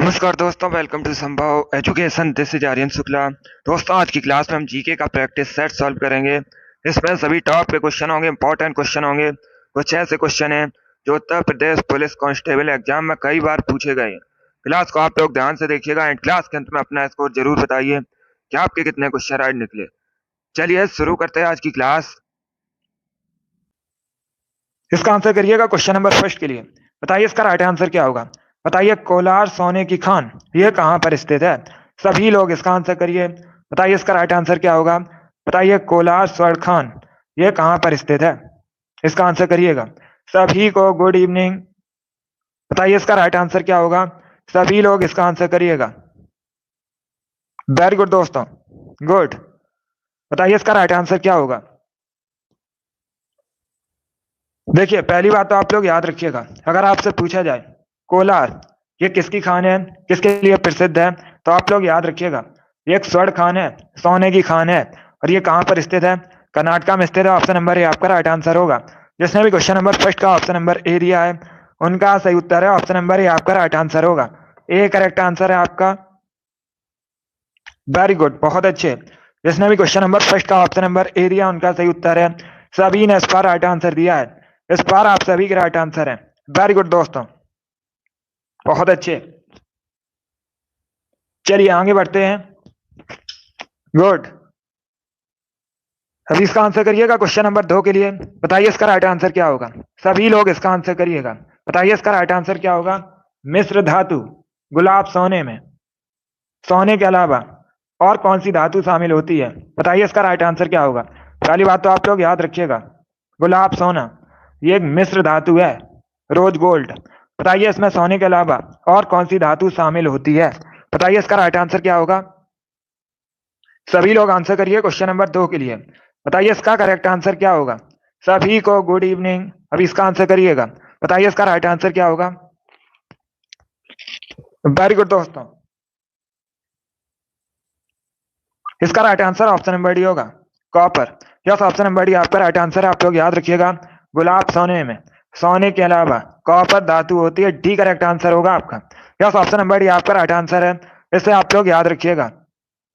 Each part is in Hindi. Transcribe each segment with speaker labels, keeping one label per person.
Speaker 1: नमस्कार दोस्तों, welcome to Sambhav education. This is Aryan Shukla. दोस्तों, आज की क्लास में हम जीके का प्रैक्टिस सेट सॉल्व करेंगे। इसमें सभी टॉप के क्वेश्चन होंगे, इंपॉर्टेंट क्वेश्चन होंगे। कुछ ऐसे क्वेश्चन हैं जो Uttar Pradesh police constable exam में कई बार पूछे गए हैं। क्लास को आप लोग ध्यान से देखिएगा एंड क्लास के अंत में अपना स्कोर जरूर बताइए कि आपके कितने क्वेश्चन राइट निकले। चलिए शुरू करते हैं आज की क्लास। इसका आंसर करिएगा क्वेश्चन नंबर फर्स्ट के लिए। बताइए इसका राइट आंसर क्या होगा। बताइए कोलार सोने की खान ये कहाँ पर स्थित है। सभी लोग इसका आंसर करिए। बताइए इसका राइट आंसर क्या होगा। बताइए कोलार स्वर्ण खान ये कहाँ पर स्थित है। इसका आंसर करिएगा। सभी को गुड इवनिंग। बताइए इसका राइट आंसर क्या होगा। सभी लोग इसका आंसर करिएगा। वेरी गुड दोस्तों, गुड। बताइए इसका राइट आंसर क्या होगा। देखिए, पहली बात तो आप लोग याद रखिएगा, अगर आपसे पूछा जाए कोलार ये किसकी खान है, किसके लिए प्रसिद्ध है, तो आप लोग याद रखिएगा ये एक स्वर्ण खान है, सोने की खान है। और ये कहाँ पर स्थित है। कर्नाटका में स्थित है। ऑप्शन नंबर ए आपका राइट आंसर होगा। जिसने भी क्वेश्चन नंबर फर्स्ट का ऑप्शन नंबर ए दिया है उनका सही उत्तर है ऑप्शन नंबर ए आपका राइट आंसर होगा। ए करेक्ट आंसर है आपका। वेरी गुड, बहुत अच्छे। जिसने भी क्वेश्चन नंबर फर्स्ट का ऑप्शन नंबर ए दिया उनका सही उत्तर है। सभी ने इस पर राइट आंसर दिया है। इस बार आप सभी के राइट आंसर है। वेरी गुड दोस्तों, बहुत अच्छे। चलिए आगे बढ़ते हैं। गुड। अभी इसका आंसर करिएगा क्वेश्चन नंबर 2 के लिए। बताइए इसका राइट आंसर क्या होगा। सभी लोग इसका आंसर करिएगा। बताइए इसका राइट आंसर क्या होगा। मिश्र धातु गुलाब सोने में सोने के अलावा और कौन सी धातु शामिल होती है। बताइए इसका राइट आंसर क्या होगा। पहली बात तो आप लोग याद रखिएगा, गुलाब सोना ये एक मिश्र धातु है, रोज गोल्ड। बताइए इसमें सोने के अलावा और कौन सी धातु शामिल होती है। बताइए इसका राइट आंसर क्या होगा। सभी लोग आंसर करिए क्वेश्चन नंबर 2 के लिए। बताइए इसका करेक्ट आंसर क्या होगा। सभी को गुड इवनिंग। अभी इसका आंसर करिएगा। बताइए इसका राइट आंसर क्या होगा। वेरी गुड दोस्तों, इसका right answer option number D होगा, copper. Yes, option number D आपका राइट आंसर है। आप लोग याद रखिएगा, गुलाब सोने में सोने के अलावा कॉपर धातु होती है। डी करेक्ट आंसर होगा आपका। यस, ऑप्शन नंबर डी आपका राइट आंसर है। इसे आप लोग याद रखिएगा।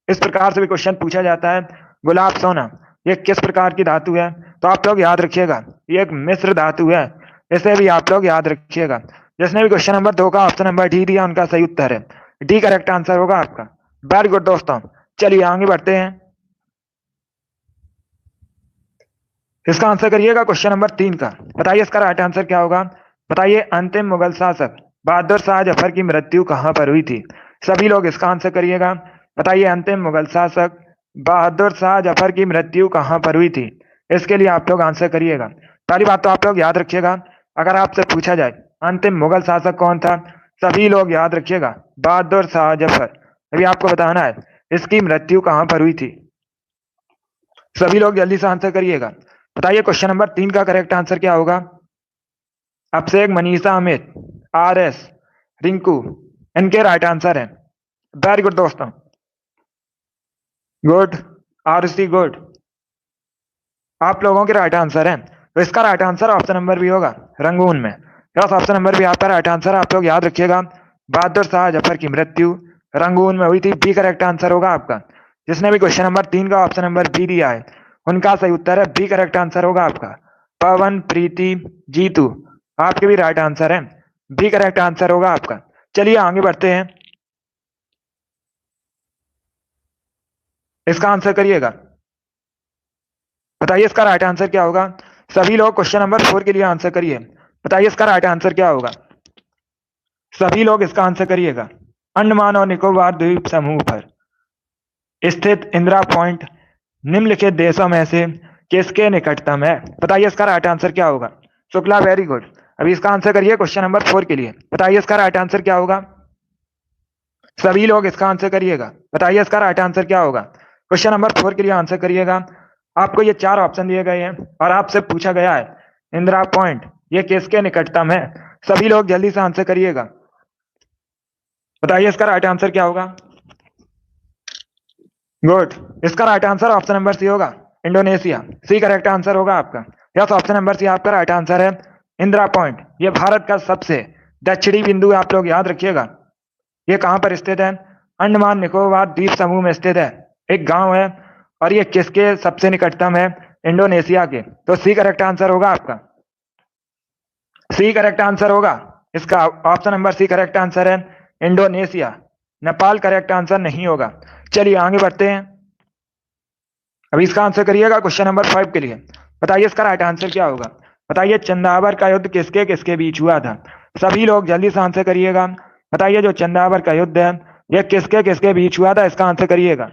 Speaker 1: इस प्रकार से भी क्वेश्चन पूछा जाता है, गुलाब सोना ये किस प्रकार की धातु है, तो आप लोग याद रखिएगा ये एक मिश्र धातु है। इसे भी आप लोग याद रखिएगा। जिसने भी क्वेश्चन नंबर 2 का ऑप्शन नंबर डी दिया उनका सही उत्तर है। डी करेक्ट आंसर होगा आपका। वेरी गुड दोस्तों, चलिए आगे बढ़ते हैं। इसका आंसर करिएगा क्वेश्चन नंबर 3 का। बताइए इसका राइट आंसर क्या होगा। बताइए अंतिम मुगल शासक बहादुर शाह जफर की मृत्यु कहां पर हुई थी। सभी लोग इसका आंसर करिएगा। बताइए अंतिम मुगल शासक बहादुर शाह जफर की मृत्यु कहां पर हुई थी। इसके लिए आप लोग आंसर करिएगा। पहली बात तो आप लोग याद रखिएगा, अगर आपसे पूछा जाए अंतिम मुगल शासक कौन था, सभी लोग याद रखिएगा बहादुर शाह जफर। अभी आपको बताना है इसकी मृत्यु कहां पर हुई थी। सभी लोग जल्दी से आंसर करिएगा। बताइए क्वेश्चन नंबर 3 का करेक्ट आंसर क्या होगा। अभिषेक, मनीषा, अमित, आर एस, रिंकू इनके राइट आंसर है। वेरी गुड दोस्तों, गुड। आरुषि, गुड। आप लोगों के राइट आंसर है। तो इसका राइट आंसर ऑप्शन नंबर भी होगा, रंगून में। यस, ऑप्शन नंबर भी आपका राइट आंसर है। आप लोग याद रखिएगा, बहादुर शाह जफर की मृत्यु रंगून में हुई थी। बी करेक्ट आंसर होगा आपका। जिसने भी क्वेश्चन नंबर 3 का ऑप्शन नंबर बी दिया है उनका सही उत्तर है। बी करेक्ट आंसर होगा आपका। पवन, प्रीति, जीतू आपके भी राइट आंसर है। बी करेक्ट आंसर होगा आपका। चलिए आगे बढ़ते हैं। इसका आंसर करिएगा। बताइए इसका राइट आंसर क्या होगा। सभी लोग क्वेश्चन नंबर 4 के लिए आंसर करिए। बताइए इसका राइट आंसर क्या होगा। सभी लोग इसका आंसर करिएगा। अंडमान और निकोबार द्वीप समूह पर स्थित इंदिरा पॉइंट निम्नलिखित देशों में से किसके निकटतम है। बताइए इसका राइट आंसर क्या होगा। Shukla, very good. अभी इसका आंसर करिए क्वेश्चन नंबर 4 के लिए। बताइए इसका राइट आंसर क्या होगा। सभी लोग इसका आंसर करिएगा। बताइए इसका राइट आंसर क्या होगा। क्वेश्चन नंबर 4 के लिए आंसर करिएगा। आपको ये 4 ऑप्शन दिए गए हैं और आपसे पूछा गया है इंदिरा पॉइंट ये किसके निकटतम है। सभी लोग जल्दी से आंसर करिएगा। बताइए इसका राइट आंसर क्या होगा। गुड। इसका right answer option number C होगा, इंडोनेशिया। सी करेक्ट आंसर होगा आपका। यस, ऑप्शन नंबर सी आपका राइट आंसर है। इंदिरा पॉइंट ये भारत का सबसे दक्षिणी बिंदु है। आप लोग याद रखिएगा। ये कहाँ पर स्थित है? अंडमान निकोबार द्वीप समूह में स्थित है, एक गांव है। और ये किसके सबसे निकटतम है? इंडोनेशिया के। तो सी करेक्ट आंसर होगा आपका, सी करेक्ट आंसर होगा इसका। Option number C correct answer है, इंडोनेशिया। नेपाल करेक्ट आंसर नहीं होगा। चलिए आगे बढ़ते हैं। अभी इसका आंसर करिएगा क्वेश्चन नंबर 5 के लिए। बताइए इसका राइट आंसर क्या होगा। बताइए चंदावर का युद्ध किसके किसके बीच हुआ था? सभी लोग जल्दी से आंसर करिएगा। बताइए जो चंदावर का युद्ध है ये किसके किसके बीच हुआ था, इसका आंसर करिएगा।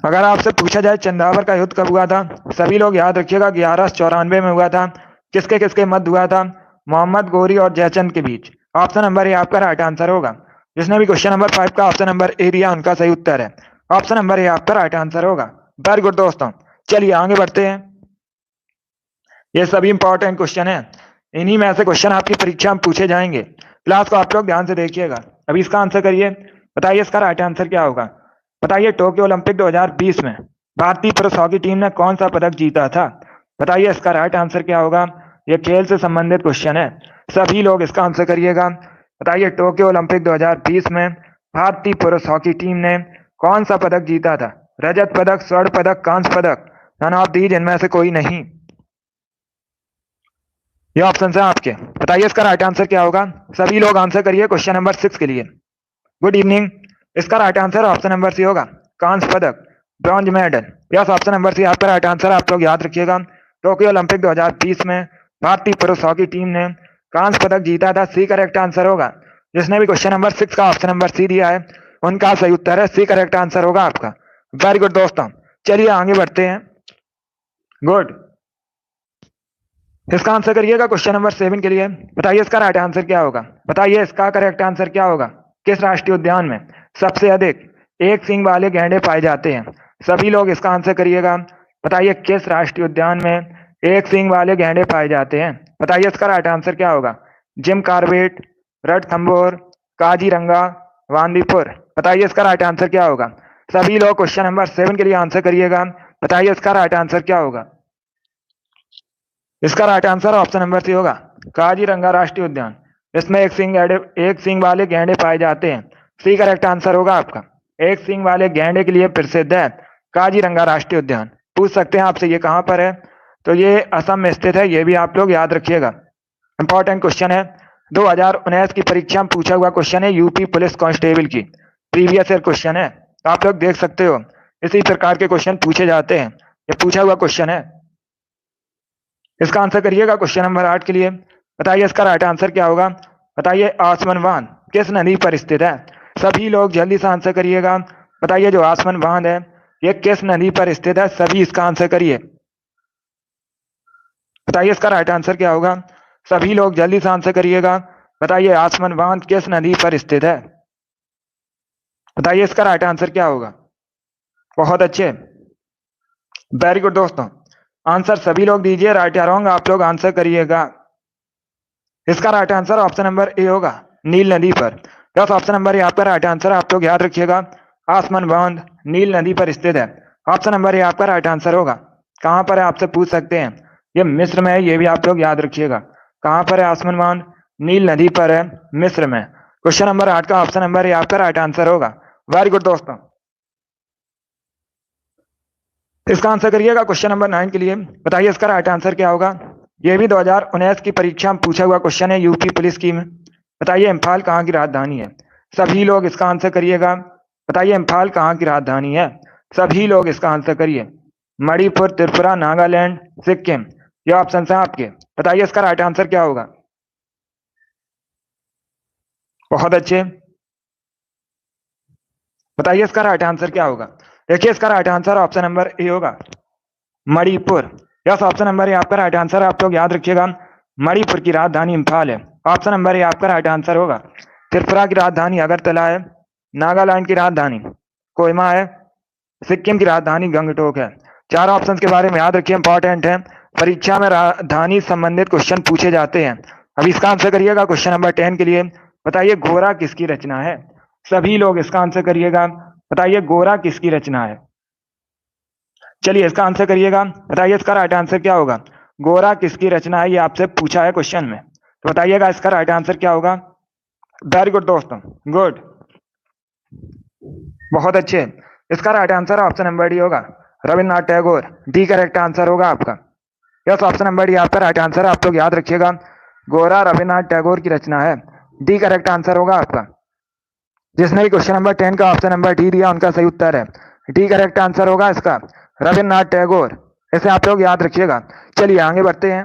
Speaker 1: अगर आपसे पूछा जाए चंदावर का युद्ध कब हुआ था, सभी लोग याद रखिएगा 1194 में हुआ था। किसके किसके मध्य हुआ था? मोहम्मद गौरी और जयचंद के बीच। ऑप्शन नंबर ए आपका राइट आंसर होगा। जिसने भी क्वेश्चन नंबर 5 का ऑप्शन नंबर ए दिया उनका सही उत्तर है। ऑप्शन नंबर ए आपका राइट आंसर होगा। वेरी गुड दोस्तों, चलिए आगे बढ़ते हैं। ये सभी इंपॉर्टेंट क्वेश्चन है, इन्हीं में से क्वेश्चन आपकी परीक्षा में पूछे जाएंगे। क्लास को आप लोग ध्यान से देखिएगा। अभी इसका आंसर करिए। बताइए इसका राइट आंसर क्या होगा। बताइए टोक्यो ओलंपिक 2020 में भारतीय पुरुष हॉकी टीम ने कौन सा पदक जीता था? बताइए इसका राइट आंसर क्या होगा। यह खेल से संबंधित क्वेश्चन है, सभी लोग इसका आंसर करिएगा। बताइए टोक्यो ओलंपिक 2020 में भारतीय पुरुष हॉकी टीम ने कौन सा पदक जीता था? रजत पदक, स्वर्ण पदक, कांस्य पदक, नन ऑफ दीज, इनमें से कोई नहीं। ये ऑप्शन है आपके। बताइए इसका राइट आंसर क्या होगा। सभी लोग आंसर करिए क्वेश्चन नंबर 6 के लिए। Good evening. इसका right answer option number C होगा, कांस्य पदक, bronze medal. Yes, option number C आपका राइट आंसर। आप लोग याद रखिएगा टोक्यो ओलंपिक 2020 में भारतीय पुरुष हॉकी टीम ने कांस्य पदक जीता था। सी करेक्ट आंसर होगा। जिसने भी क्वेश्चन नंबर 6 का ऑप्शन नंबर सी दिया है उनका सही उत्तर है, सी करेक्ट आंसर होगा आपका। वेरी गुड दोस्तों, चलिए आगे बढ़ते हैं। गुड। इसका आंसर करिएगा क्वेश्चन नंबर 7 के लिए। बताइए इसका राइट आंसर क्या होगा। बताइए इसका करेक्ट आंसर क्या होगा। किस राष्ट्रीय उद्यान में सबसे अधिक एक सींग वाले गैंडे पाए जाते हैं? सभी लोग इसका आंसर करिएगा। बताइए किस राष्ट्रीय उद्यान में एक सींग वाले गैंडे पाए जाते हैं? बताइए इसका राइट आंसर क्या होगा। Jim Corbett, Ranthambore, Kaziranga, Bandipur. बताइए इसका राइट आंसर क्या होगा। सभी लोग क्वेश्चन नंबर 7 के लिए आंसर करिएगा। बताइए इसका राइट आंसर क्या होगा। इसका right answer option number C होगा, काजीरंगा राष्ट्रीय उद्यान। इसमें एक सींग वाले गैंडे पाए जाते हैं। सी करेक्ट आंसर होगा आपका। एक सींग वाले गैंडे के लिए प्रसिद्ध है काजीरंगा राष्ट्रीय उद्यान। पूछ सकते हैं आपसे ये कहाँ पर है, तो ये असम में स्थित है। ये भी आप लोग याद रखिएगा, इंपॉर्टेंट क्वेश्चन है। 2019 की परीक्षा में पूछा हुआ क्वेश्चन है, यूपी पुलिस कांस्टेबल की प्रीवियस ईयर क्वेश्चन है। तो आप लोग देख सकते हो इसी प्रकार के क्वेश्चन पूछे जाते हैं। ये पूछा हुआ क्वेश्चन है। इसका आंसर करिएगा क्वेश्चन नंबर 8 के लिए। बताइए इसका राइट आंसर क्या होगा। बताइए आसमान बांध किस नदी पर स्थित है? सभी लोग जल्दी से आंसर करिएगा। बताइए जो आसमान बांध है ये किस नदी पर स्थित है? सभी इसका आंसर करिए। बताइए इसका राइट आंसर क्या होगा। सभी लोग जल्दी से आंसर करिएगा। बताइए आसमान बांध किस नदी पर स्थित है? बताइए इसका राइट आंसर क्या होगा। बहुत अच्छे, वेरी गुड दोस्तों। आंसर सभी लोग दीजिए, राइट या रॉन्ग आप लोग आंसर करिएगा। इसका right answer option number A होगा, नील नदी पर। बस ऑप्शन नंबर ए आपका राइट आंसर। आप लोग याद रखिएगा आसमान बांध नील नदी पर स्थित है। ऑप्शन नंबर ए आपका राइट आंसर होगा। कहां पर है आपसे पूछ सकते हैं, ये मिस्र में है, ये भी आप लोग याद रखिएगा। कहां पर है आसमान बांध? नील नदी पर है, मिस्र में। क्वेश्चन नंबर 8 का ऑप्शन नंबर ए आपका राइट आंसर होगा। वेरी गुड दोस्तों, इसका आंसर करिएगा क्वेश्चन नंबर 9 के लिए। बताइए इसका राइट आंसर क्या होगा। यह भी 2019 की परीक्षा में पूछा हुआ क्वेश्चन है, यूपी पुलिस की में। बताइए इम्फाल कहाँ की राजधानी है? सभी लोग इसका आंसर करिएगा। बताइए इम्फाल कहाँ की राजधानी है? सभी लोग इसका आंसर करिए। मणिपुर, त्रिपुरा, नागालैंड, सिक्किम। ये ऑप्शन है आपके। बताइए इसका राइट आंसर क्या होगा। बहुत अच्छे, बताइए इसका राइट आंसर क्या होगा। देखिए इसका right answer option number A होगा, Manipur. Yes, option number A आपका राइट आंसर। आप लोग याद रखिएगा मणिपुर की राजधानी इम्फाल है। ऑप्शन नंबर ए आपका राइट आंसर होगा। त्रिपुरा की राजधानी अगरतला है। नागालैंड की राजधानी कोहिमा है। सिक्किम की राजधानी गंगटोक है। चार ऑप्शन के बारे में याद रखिए, इंपॉर्टेंट है। परीक्षा में राजधानी संबंधित क्वेश्चन पूछे जाते हैं। अब इसका आंसर करिएगा क्वेश्चन नंबर 10 के लिए। बताइए गोरा किसकी रचना है? सभी लोग इसका आंसर करिएगा। बताइए गोरा किसकी रचना है? चलिए इसका आंसर करिएगा। बताइए इसका राइट आंसर क्या होगा। गोरा किसकी रचना है, ये आपसे पूछा है क्वेश्चन में, तो बताइएगा इसका राइट आंसर क्या होगा। वेरी गुड दोस्तों, गुड, बहुत अच्छे। इसका right answer option number D होगा, Rabindranath Tagore. D correct answer होगा आपका। यस, ऑप्शन नंबर डी आपका राइट आंसर है। आप लोग याद रखिएगा, गोरा रविन्द्रनाथ टैगोर की रचना है। डी करेक्ट आंसर होगा आपका। जिसने भी क्वेश्चन नंबर 10 का ऑप्शन नंबर डी दिया उनका सही उत्तर है। डी करेक्ट आंसर होगा इसका, रविन्द्रनाथ टैगोर। इसे आप लोग याद रखिएगा। चलिए आगे बढ़ते हैं।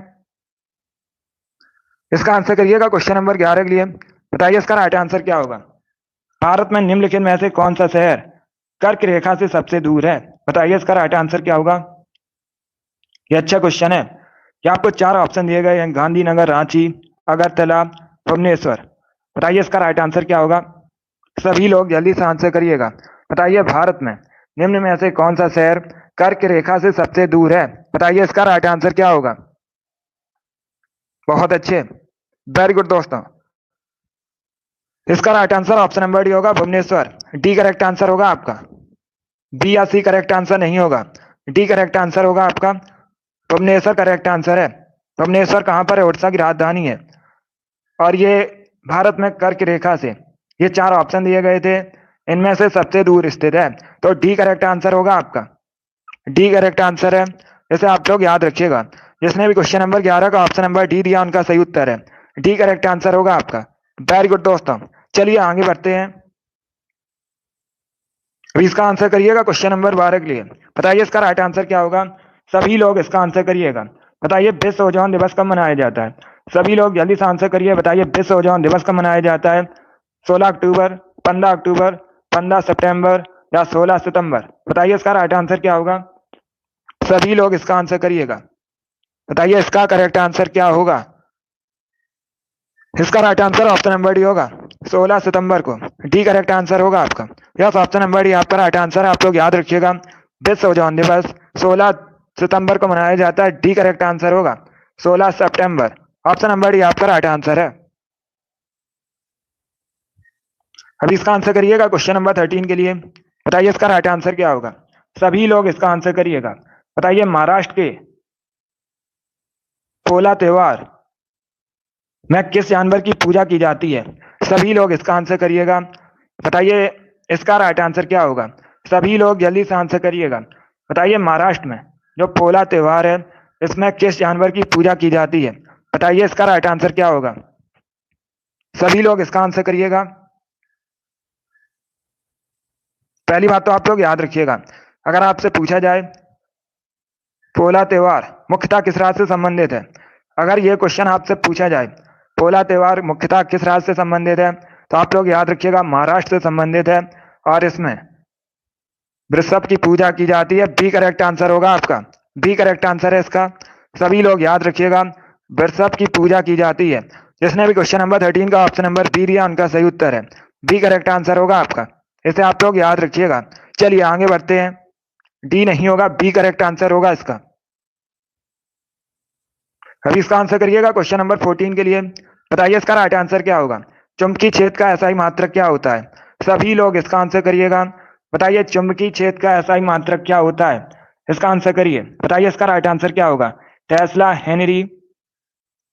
Speaker 1: इसका आंसर करिएगा क्वेश्चन नंबर 11 के लिए। बताइए इसका राइट आंसर क्या होगा। भारत में निम्नलिखित में से कौन सा शहर कर्क रेखा से सबसे दूर है। बताइए इसका राइट आंसर क्या होगा। ये अच्छा क्वेश्चन है। क्या आपको 4 ऑप्शन दिए गए हैं, गांधीनगर, रांची, अगरतला, भुवनेश्वर। बताइए इसका राइट आंसर क्या होगा। सभी लोग जल्दी से आंसर करिएगा। बताइए भारत में निम्न में से कौन सा शहर कर्क रेखा से सबसे दूर है। बताइए इसका राइट आंसर क्या होगा। बहुत अच्छे, वेरी गुड दोस्तों। इसका right answer option number D होगा, भुवनेश्वर। डी करेक्ट आंसर होगा आपका। बी या सी करेक्ट आंसर नहीं होगा। डी करेक्ट आंसर होगा आपका। भुवनेश्वर करेक्ट आंसर है। भुवनेश्वर कहाँ पर है, उड़ीसा की राजधानी है। और ये भारत में कर्क रेखा से, ये 4 ऑप्शन दिए गए थे, इनमें से सबसे दूर स्थित है। तो डी करेक्ट आंसर होगा आपका। डी करेक्ट आंसर है। इसे आप लोग याद रखिएगा। जिसने भी क्वेश्चन नंबर 11 का ऑप्शन नंबर डी दिया उनका सही उत्तर है। डी करेक्ट आंसर होगा आपका। वेरी गुड दोस्तों। चलिए आगे बढ़ते हैं। अभी इसका आंसर करिएगा क्वेश्चन नंबर 12 के लिए। बताइए इसका राइट आंसर क्या होगा। सभी लोग इसका आंसर करिएगा। बताइए विश्व ओजोन दिवस कब मनाया जाता है। सभी लोग जल्दी से आंसर करिए। बताइए विश्व ओजोन दिवस कब मनाया जाता है। 16 अक्टूबर, 15 अक्टूबर, 15 सितंबर या 16 सितंबर। बताइए इसका राइट आंसर क्या होगा। सभी लोग इसका आंसर करिएगा। बताइए इसका करेक्ट आंसर क्या होगा। इसका right answer option number D होगा, 16 सितंबर को। डी करेक्ट आंसर होगा आपका। यस, ऑप्शन नंबर डी आपका राइट आंसर है। आप लोग याद रखिएगा, विश्व ओजोन दिवस 16 सितंबर को मनाया जाता है। डी करेक्ट आंसर होगा 16 सितंबर। ऑप्शन नंबर डी आपका राइट आंसर है। अभी इसका आंसर करिएगा क्वेश्चन नंबर 13 के लिए। बताइए इसका राइट आंसर क्या होगा। सभी लोग इसका आंसर करिएगा। बताइए महाराष्ट्र के पोला त्योहार में किस जानवर की पूजा की जाती है। सभी लोग इसका आंसर करिएगा। बताइए इसका राइट आंसर क्या होगा। सभी लोग जल्दी से आंसर करिएगा। बताइए महाराष्ट्र में जो पोला त्योहार है, इसमें किस जानवर की पूजा की जाती है। बताइए इसका राइट आंसर क्या होगा। सभी लोग इसका आंसर करिएगा। पहली बात तो आप लोग याद रखिएगा, अगर आपसे पूछा जाए पोला त्योहार मुख्यतः किस राज्य से संबंधित है, अगर ये क्वेश्चन आपसे पूछा जाए पोला त्योहार मुख्यतः किस राज्य से संबंधित है, तो आप लोग याद रखिएगा महाराष्ट्र से संबंधित है और इसमें वृषभ की पूजा की जाती है। बी करेक्ट आंसर होगा आपका। बी करेक्ट आंसर है इसका। सभी लोग याद रखिएगा, वृषभ की पूजा की जाती है। जिसने भी क्वेश्चन नंबर 13 का ऑप्शन नंबर बी दिया उनका सही उत्तर है। बी करेक्ट आंसर होगा आपका। इसे आप लोग याद रखिएगा। चलिए आगे बढ़ते हैं। डी नहीं होगा, बी करेक्ट आंसर होगा इसका। अभी इसका आंसर करिएगा क्वेश्चन नंबर 14 के लिए। बताइए इसका राइट आंसर क्या होगा। चुंबकीय क्षेत्र का एसआई मात्रक क्या होता है। सभी लोग इसका आंसर करिएगा। बताइए चुंबकीय क्षेत्र का एसआई मात्रक क्या होता है। इसका आंसर करिए। बताइए इसका राइट आंसर क्या होगा। टेस्ला, हेनरी,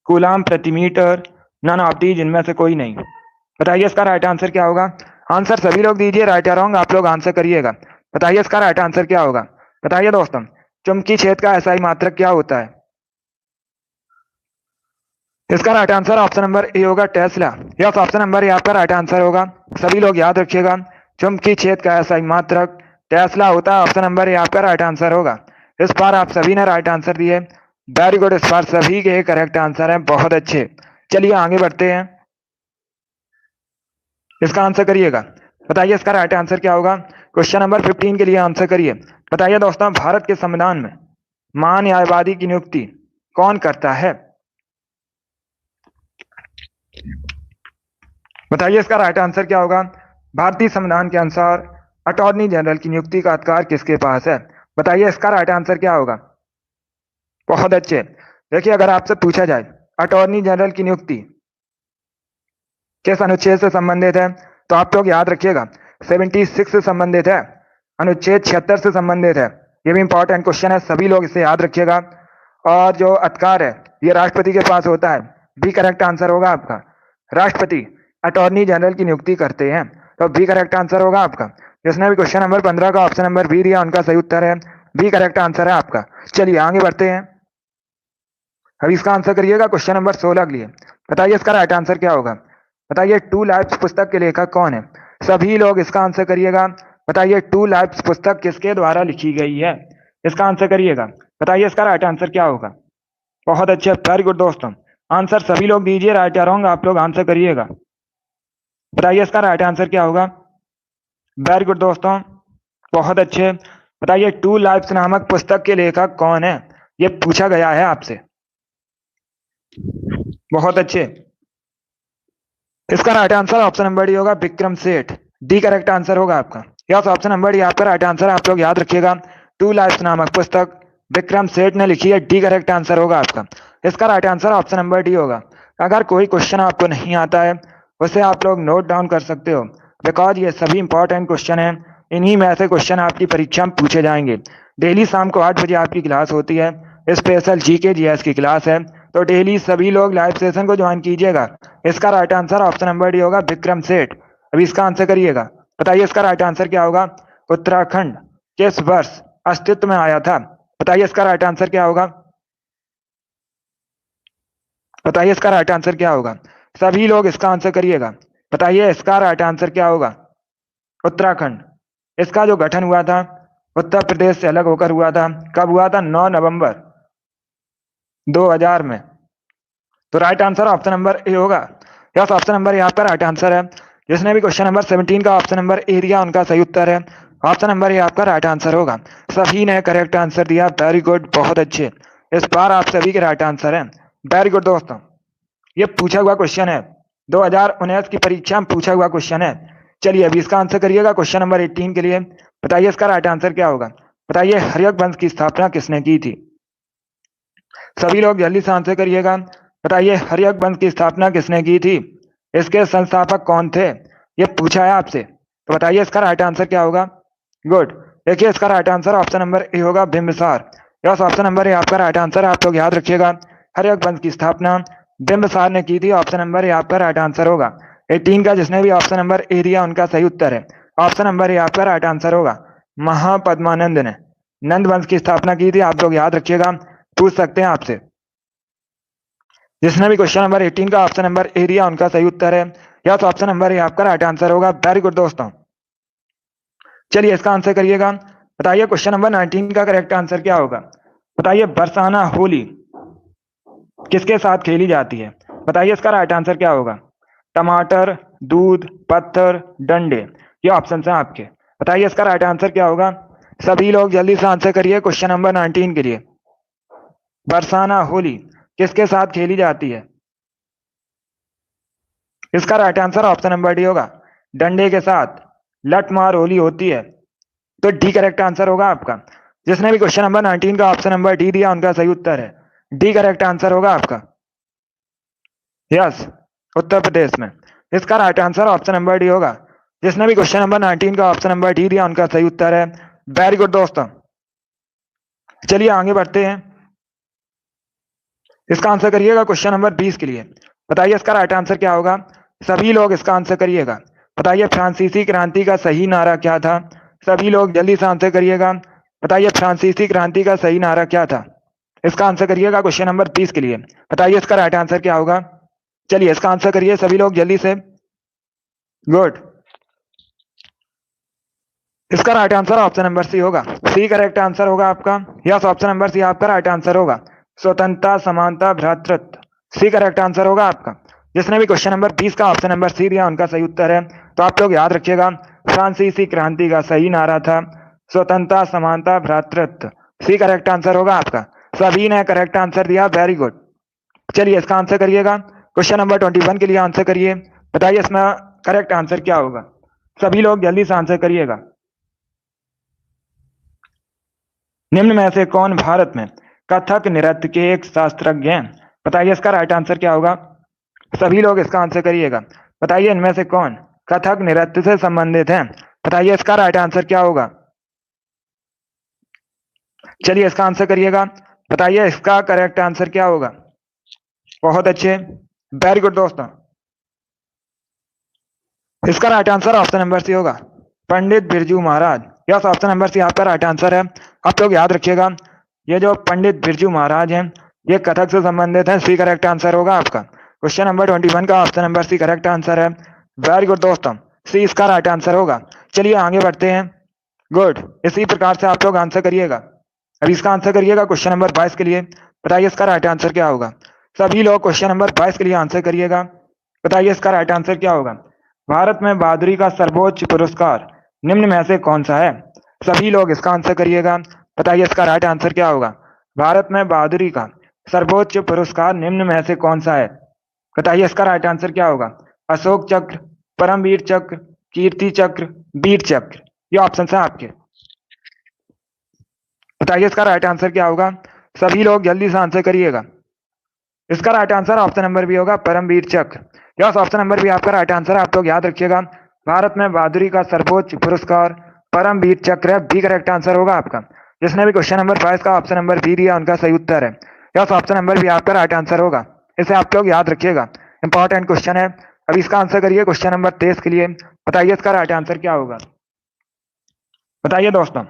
Speaker 1: कूलाम प्रति मीटर, नन ऑफ दीज, इनमें से कोई नहीं। बताइए इसका राइट आंसर क्या होगा। आंसर सभी लोग दीजिए, राइट या रॉन्ग आप लोग आंसर करिएगा। बताइए इसका राइट आंसर क्या होगा। बताइए दोस्तों, चुंबकीय क्षेत्र का एसआई मात्रक क्या होता है। इसका right answer option number A होगा, Tesla. Yes, option number A आपका राइट आंसर होगा। सभी लोग याद रखिएगा, चुंबकीय क्षेत्र का एसआई मात्रक टेस्ला होता है। ऑप्शन नंबर ए आपका राइट आंसर होगा। इस बार आप सभी ने राइट आंसर दिए, वेरी गुड। इस बार सभी के करेक्ट आंसर हैं, बहुत अच्छे। चलिए आगे बढ़ते हैं। इसका आंसर करिएगा। बताइए इसका राइट आंसर क्या होगा। क्वेश्चन नंबर 15 के लिए आंसर करिए। बताइए दोस्तों, भारत के संविधान में महान्यायवादी की नियुक्ति कौन करता है। बताइए इसका राइट आंसर क्या होगा। भारतीय संविधान के अनुसार अटॉर्नी जनरल की नियुक्ति का अधिकार किसके पास है। बताइए इसका राइट आंसर क्या होगा। बहुत अच्छे। देखिए अगर आपसे पूछा जाए अटॉर्नी जनरल की नियुक्ति किस अनुच्छेद से संबंधित है, तो आप लोग याद रखिएगा 76 से संबंधित है, अनुच्छेद 76 से संबंधित है। ये भी इंपॉर्टेंट क्वेश्चन है, सभी लोग इसे याद रखिएगा। और जो अधिकार है ये राष्ट्रपति के पास होता है। बी करेक्ट आंसर होगा आपका। राष्ट्रपति अटॉर्नी जनरल की नियुक्ति करते हैं। तो बी करेक्ट आंसर होगा आपका। जिसने भी क्वेश्चन नंबर 15 का ऑप्शन नंबर बी दिया उनका सही उत्तर है बी करेक्ट आंसर है आपका। चलिए आगे बढ़ते हैं। अभी इसका आंसर करिएगा क्वेश्चन नंबर 16 के लिए। बताइए इसका राइट आंसर क्या होगा। बताइए टू लाइफ्स पुस्तक के लेखक कौन है। सभी लोग इसका आंसर करिएगा। बताइए टू लाइफ्स पुस्तक किसके द्वारा लिखी गई है। इसका आंसर करिएगा। बताइए इसका राइट आंसर क्या होगा। बहुत अच्छे, वेरी गुड दोस्तों। आंसर सभी लोग दीजिए, राइट या रॉन्ग आप लोग आंसर करिएगा। बताइए इसका राइट आंसर क्या होगा। वेरी गुड दोस्तों, बहुत अच्छे। बताइए टू लाइफ्स नामक पुस्तक के लेखक कौन है, ये पूछा गया है आपसे। बहुत अच्छे। इसका right answer option number D होगा, Vikram Seth. D correct answer होगा आपका। यस, ऑप्शन नंबर डी आपका राइट आंसर, आप लोग याद रखिएगा। टू लाइफ्स नामक पुस्तक विक्रम सेठ ने लिखी है। डी करेक्ट आंसर होगा आपका। इसका right answer option number D होगा। अगर कोई क्वेश्चन आपको नहीं आता है उसे आप लोग नोट डाउन कर सकते हो, बिकॉज ये सभी इंपॉर्टेंट क्वेश्चन हैं। इन्हीं में से क्वेश्चन आपकी परीक्षा में पूछे जाएंगे। डेली शाम को 8 बजे आपकी क्लास होती है, स्पेशल जीके जीएस की क्लास है। तो डेली सभी लोग लाइव सेशन को ज्वाइन कीजिएगा। इसका right answer option number D होगा, विक्रम सेठ। अभी इसका आंसर करिएगा। बताइए इसका राइट आंसर क्या होगा। उत्तराखंड किस वर्ष अस्तित्व में आया था। बताइए इसका राइट आंसर क्या होगा। बताइए इसका राइट आंसर क्या होगा। सभी लोग इसका आंसर करिएगा। बताइए इसका राइट आंसर क्या होगा। उत्तराखंड, इसका जो गठन हुआ था उत्तर प्रदेश से अलग होकर हुआ था। कब हुआ था। 9 नवंबर 2000 में। तो right answer option number A होगा। यस, ऑप्शन नंबर ए आपका राइट आंसर है। जिसने भी क्वेश्चन नंबर 17 का ऑप्शन नंबर ए दिया उनका सही उत्तर है। ऑप्शन नंबर ए आपका राइट आंसर होगा। सभी ने करेक्ट आंसर दिया, वेरी गुड, बहुत अच्छे। इस बार आप सभी के राइट आंसर है। वेरी गुड दोस्तों, ये पूछा हुआ क्वेश्चन है, 2019 की परीक्षा में पूछा हुआ क्वेश्चन है। चलिए अभी इसका आंसर करिएगा क्वेश्चन नंबर 18 के लिए। बताइए इसका राइट आंसर क्या होगा। बताइए हर्यक वंश की स्थापना किसने की थी। सभी लोग जल्दी से आंसर करिएगा। बताइए हर्यक वंश की स्थापना किसने की थी, इसके संस्थापक कौन थे, ये पूछा है आपसे। तो बताइए इसका राइट आंसर क्या होगा। गुड, देखिए इसका right answer option number A होगा, Bimbisara. Yes, option number A आपका राइट आंसर, आप लोग याद रखिएगा। हर्यक वंश की स्थापना बिंबिसार ने की थी। ऑप्शन नंबर ए आपका राइट आंसर होगा। 18 का जिसने भी ऑप्शन नंबर ए दिया उनका सही उत्तर है। ऑप्शन नंबर ए आपका राइट आंसर होगा। महापद्मानंद ने नंद वंश की स्थापना की थी, आप लोग याद रखिएगा, पूछ सकते हैं आपसे। जिसने भी क्वेश्चन नंबर 18 का ऑप्शन नंबर ए दिया उनका सही उत्तर है। यस, ऑप्शन नंबर ए आपका राइट आंसर होगा। वेरी गुड दोस्तों, चलिए इसका आंसर करिएगा। बताइए क्वेश्चन नंबर 19 का करेक्ट आंसर क्या होगा। बताइए बरसाना होली किसके साथ खेली जाती है। बताइए इसका राइट आंसर क्या होगा। टमाटर, दूध, पत्थर, डंडे, ये ऑप्शन है आपके। बताइए इसका राइट आंसर क्या होगा। सभी लोग जल्दी से आंसर करिए क्वेश्चन नंबर 19 के लिए। बरसाना होली किसके साथ खेली जाती है। इसका right answer option number D होगा, डंडे के साथ लठमार होली होती है। तो डी करेक्ट आंसर होगा आपका। जिसने भी क्वेश्चन नंबर 19 का ऑप्शन नंबर डी दिया उनका सही उत्तर है। डी करेक्ट आंसर होगा आपका। यस, उत्तर प्रदेश में। इसका right answer option number D होगा। जिसने भी क्वेश्चन नंबर 19 का ऑप्शन नंबर डी दिया उनका सही उत्तर है। वेरी गुड दोस्तों, चलिए आगे बढ़ते हैं। इसका आंसर करिएगा क्वेश्चन नंबर 20 के लिए। बताइए इसका राइट आंसर क्या होगा। सभी लोग इसका आंसर करिएगा। बताइए फ्रांसीसी क्रांति का सही नारा क्या था। सभी लोग जल्दी से आंसर करिएगा। बताइए फ्रांसीसी क्रांति का सही नारा क्या था। इसका आंसर करिएगा क्वेश्चन नंबर 20 के लिए। बताइए इसका राइट आंसर क्या होगा। चलिए इसका आंसर करिए सभी लोग जल्दी से। गुड, इसका right answer option number C होगा। सी करेक्ट आंसर होगा आपका। यस, ऑप्शन नंबर सी आपका राइट आंसर होगा। स्वतंत्रता, समानता, भ्रातृत्व, सी करेक्ट आंसर होगा आपका। जिसने भी क्वेश्चन नंबर 20 का ऑप्शन नंबर सी दिया उनका सही उत्तर है। तो आप लोग याद रखिएगा, फ्रांसीसी क्रांति का सही नारा था स्वतंत्रता, समानता, भ्रातृत्व। सी करेक्ट आंसर होगा आपका। सभी ने करेक्ट आंसर दिया, वेरी गुड। चलिए इसका आंसर करिएगा। क्वेश्चन नंबर 21 के लिए आंसर करिए। बताइए इसमें करेक्ट आंसर क्या होगा। सभी लोग जल्दी से आंसर करिएगा। निम्न में से कौन भारत में कथक नृत्य के एक शास्त्रज्ञ हैं। बताइए इसका राइट आंसर क्या होगा। सभी लोग इसका आंसर करिएगा। बताइए इनमें से कौन कथक नृत्य से संबंधित हैं। बताइए इसका राइट आंसर क्या होगा। चलिए इसका आंसर करिएगा। बताइए इसका करेक्ट आंसर क्या होगा। बहुत अच्छे, वेरी गुड दोस्तों। इसका right answer option number C होगा, Pandit Birju Maharaj. Yes, option number C आपका राइट आंसर है। आप लोग याद रखिएगा, ये जो पंडित बिरजू महाराज हैं, ये कथक से संबंधित है। सी करेक्ट आंसर होगा आपका। क्वेश्चन नंबर 21 का option number C correct answer है। वेरी गुड दोस्तों, सी इसका राइट आंसर होगा। चलिए आगे बढ़ते हैं। गुड, इसी प्रकार से आप लोग आंसर करिएगा। अभी इसका आंसर करिएगा क्वेश्चन नंबर 22 के लिए। बताइए इसका राइट आंसर क्या होगा। सभी लोग क्वेश्चन नंबर 22 के लिए आंसर करिएगा। बताइए इसका राइट आंसर क्या होगा। भारत में बहादुरी का सर्वोच्च पुरस्कार निम्न में से कौन सा है। सभी लोग इसका आंसर करिएगा। बताइए इसका राइट आंसर क्या होगा। भारत में बहादुरी का सर्वोच्च पुरस्कार निम्न में से कौन सा है। बताइए इसका राइट आंसर क्या होगा। अशोक चक्र, परमवीर चक्र, कीर्ति चक्र, वीर चक्र। ये ऑप्शन है आपके। बताइए इसका राइट आंसर क्या होगा। सभी लोग जल्दी से आंसर करिएगा। इसका right answer option number B होगा, Paramvir Chakra. Yes, option number B आपका राइट आंसर है। आप लोग याद रखिएगा, भारत में बहादुरी का सर्वोच्च पुरस्कार परमवीर चक्र है। बी करेक्ट आंसर होगा आपका। जिसने भी क्वेश्चन नंबर 22 का ऑप्शन नंबर बी दिया, उनका सही उत्तर है। यस, ऑप्शन नंबर बी आपका राइट आंसर होगा। इसे आप लोग याद रखिएगा, इंपॉर्टेंट क्वेश्चन है। अभी इसका आंसर करिए क्वेश्चन नंबर 23 के लिए। बताइए इसका राइट आंसर क्या होगा। बताइए दोस्तों,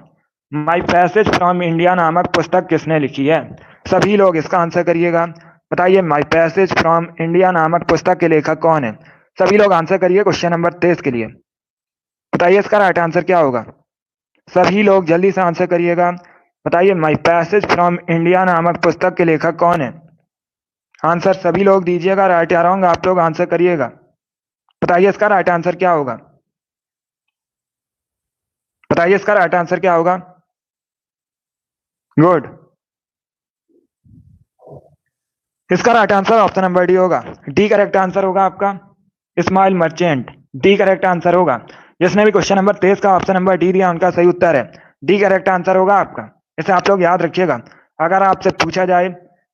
Speaker 1: माई पैसेज फ्रॉम इंडिया नामक पुस्तक किसने लिखी है। सभी लोग इसका आंसर करिएगा। बताइए माई पैसेज फ्रॉम इंडिया नामक पुस्तक के लेखक कौन है। सभी लोग आंसर करिए क्वेश्चन नंबर 23 के लिए। बताइए इसका राइट आंसर क्या होगा। सभी लोग जल्दी से आंसर करिएगा। बताइए माई पैसेज फ्रॉम इंडिया नामक पुस्तक के लेखक कौन है। आंसर सभी लोग दीजिएगा, राइट या रॉन्ग आप लोग आंसर करिएगा। बताइए इसका राइट आंसर क्या होगा। बताइए इसका राइट आंसर क्या होगा। गुड, इसका right answer option number D होगा। डी करेक्ट आंसर होगा आपका, smile merchant. D correct answer होगा। जिसने भी क्वेश्चन नंबर 23 का ऑप्शन नंबर डी दिया, उनका सही उत्तर है। डी करेक्ट आंसर होगा आपका। इसे आप लोग याद रखिएगा। अगर आपसे पूछा जाए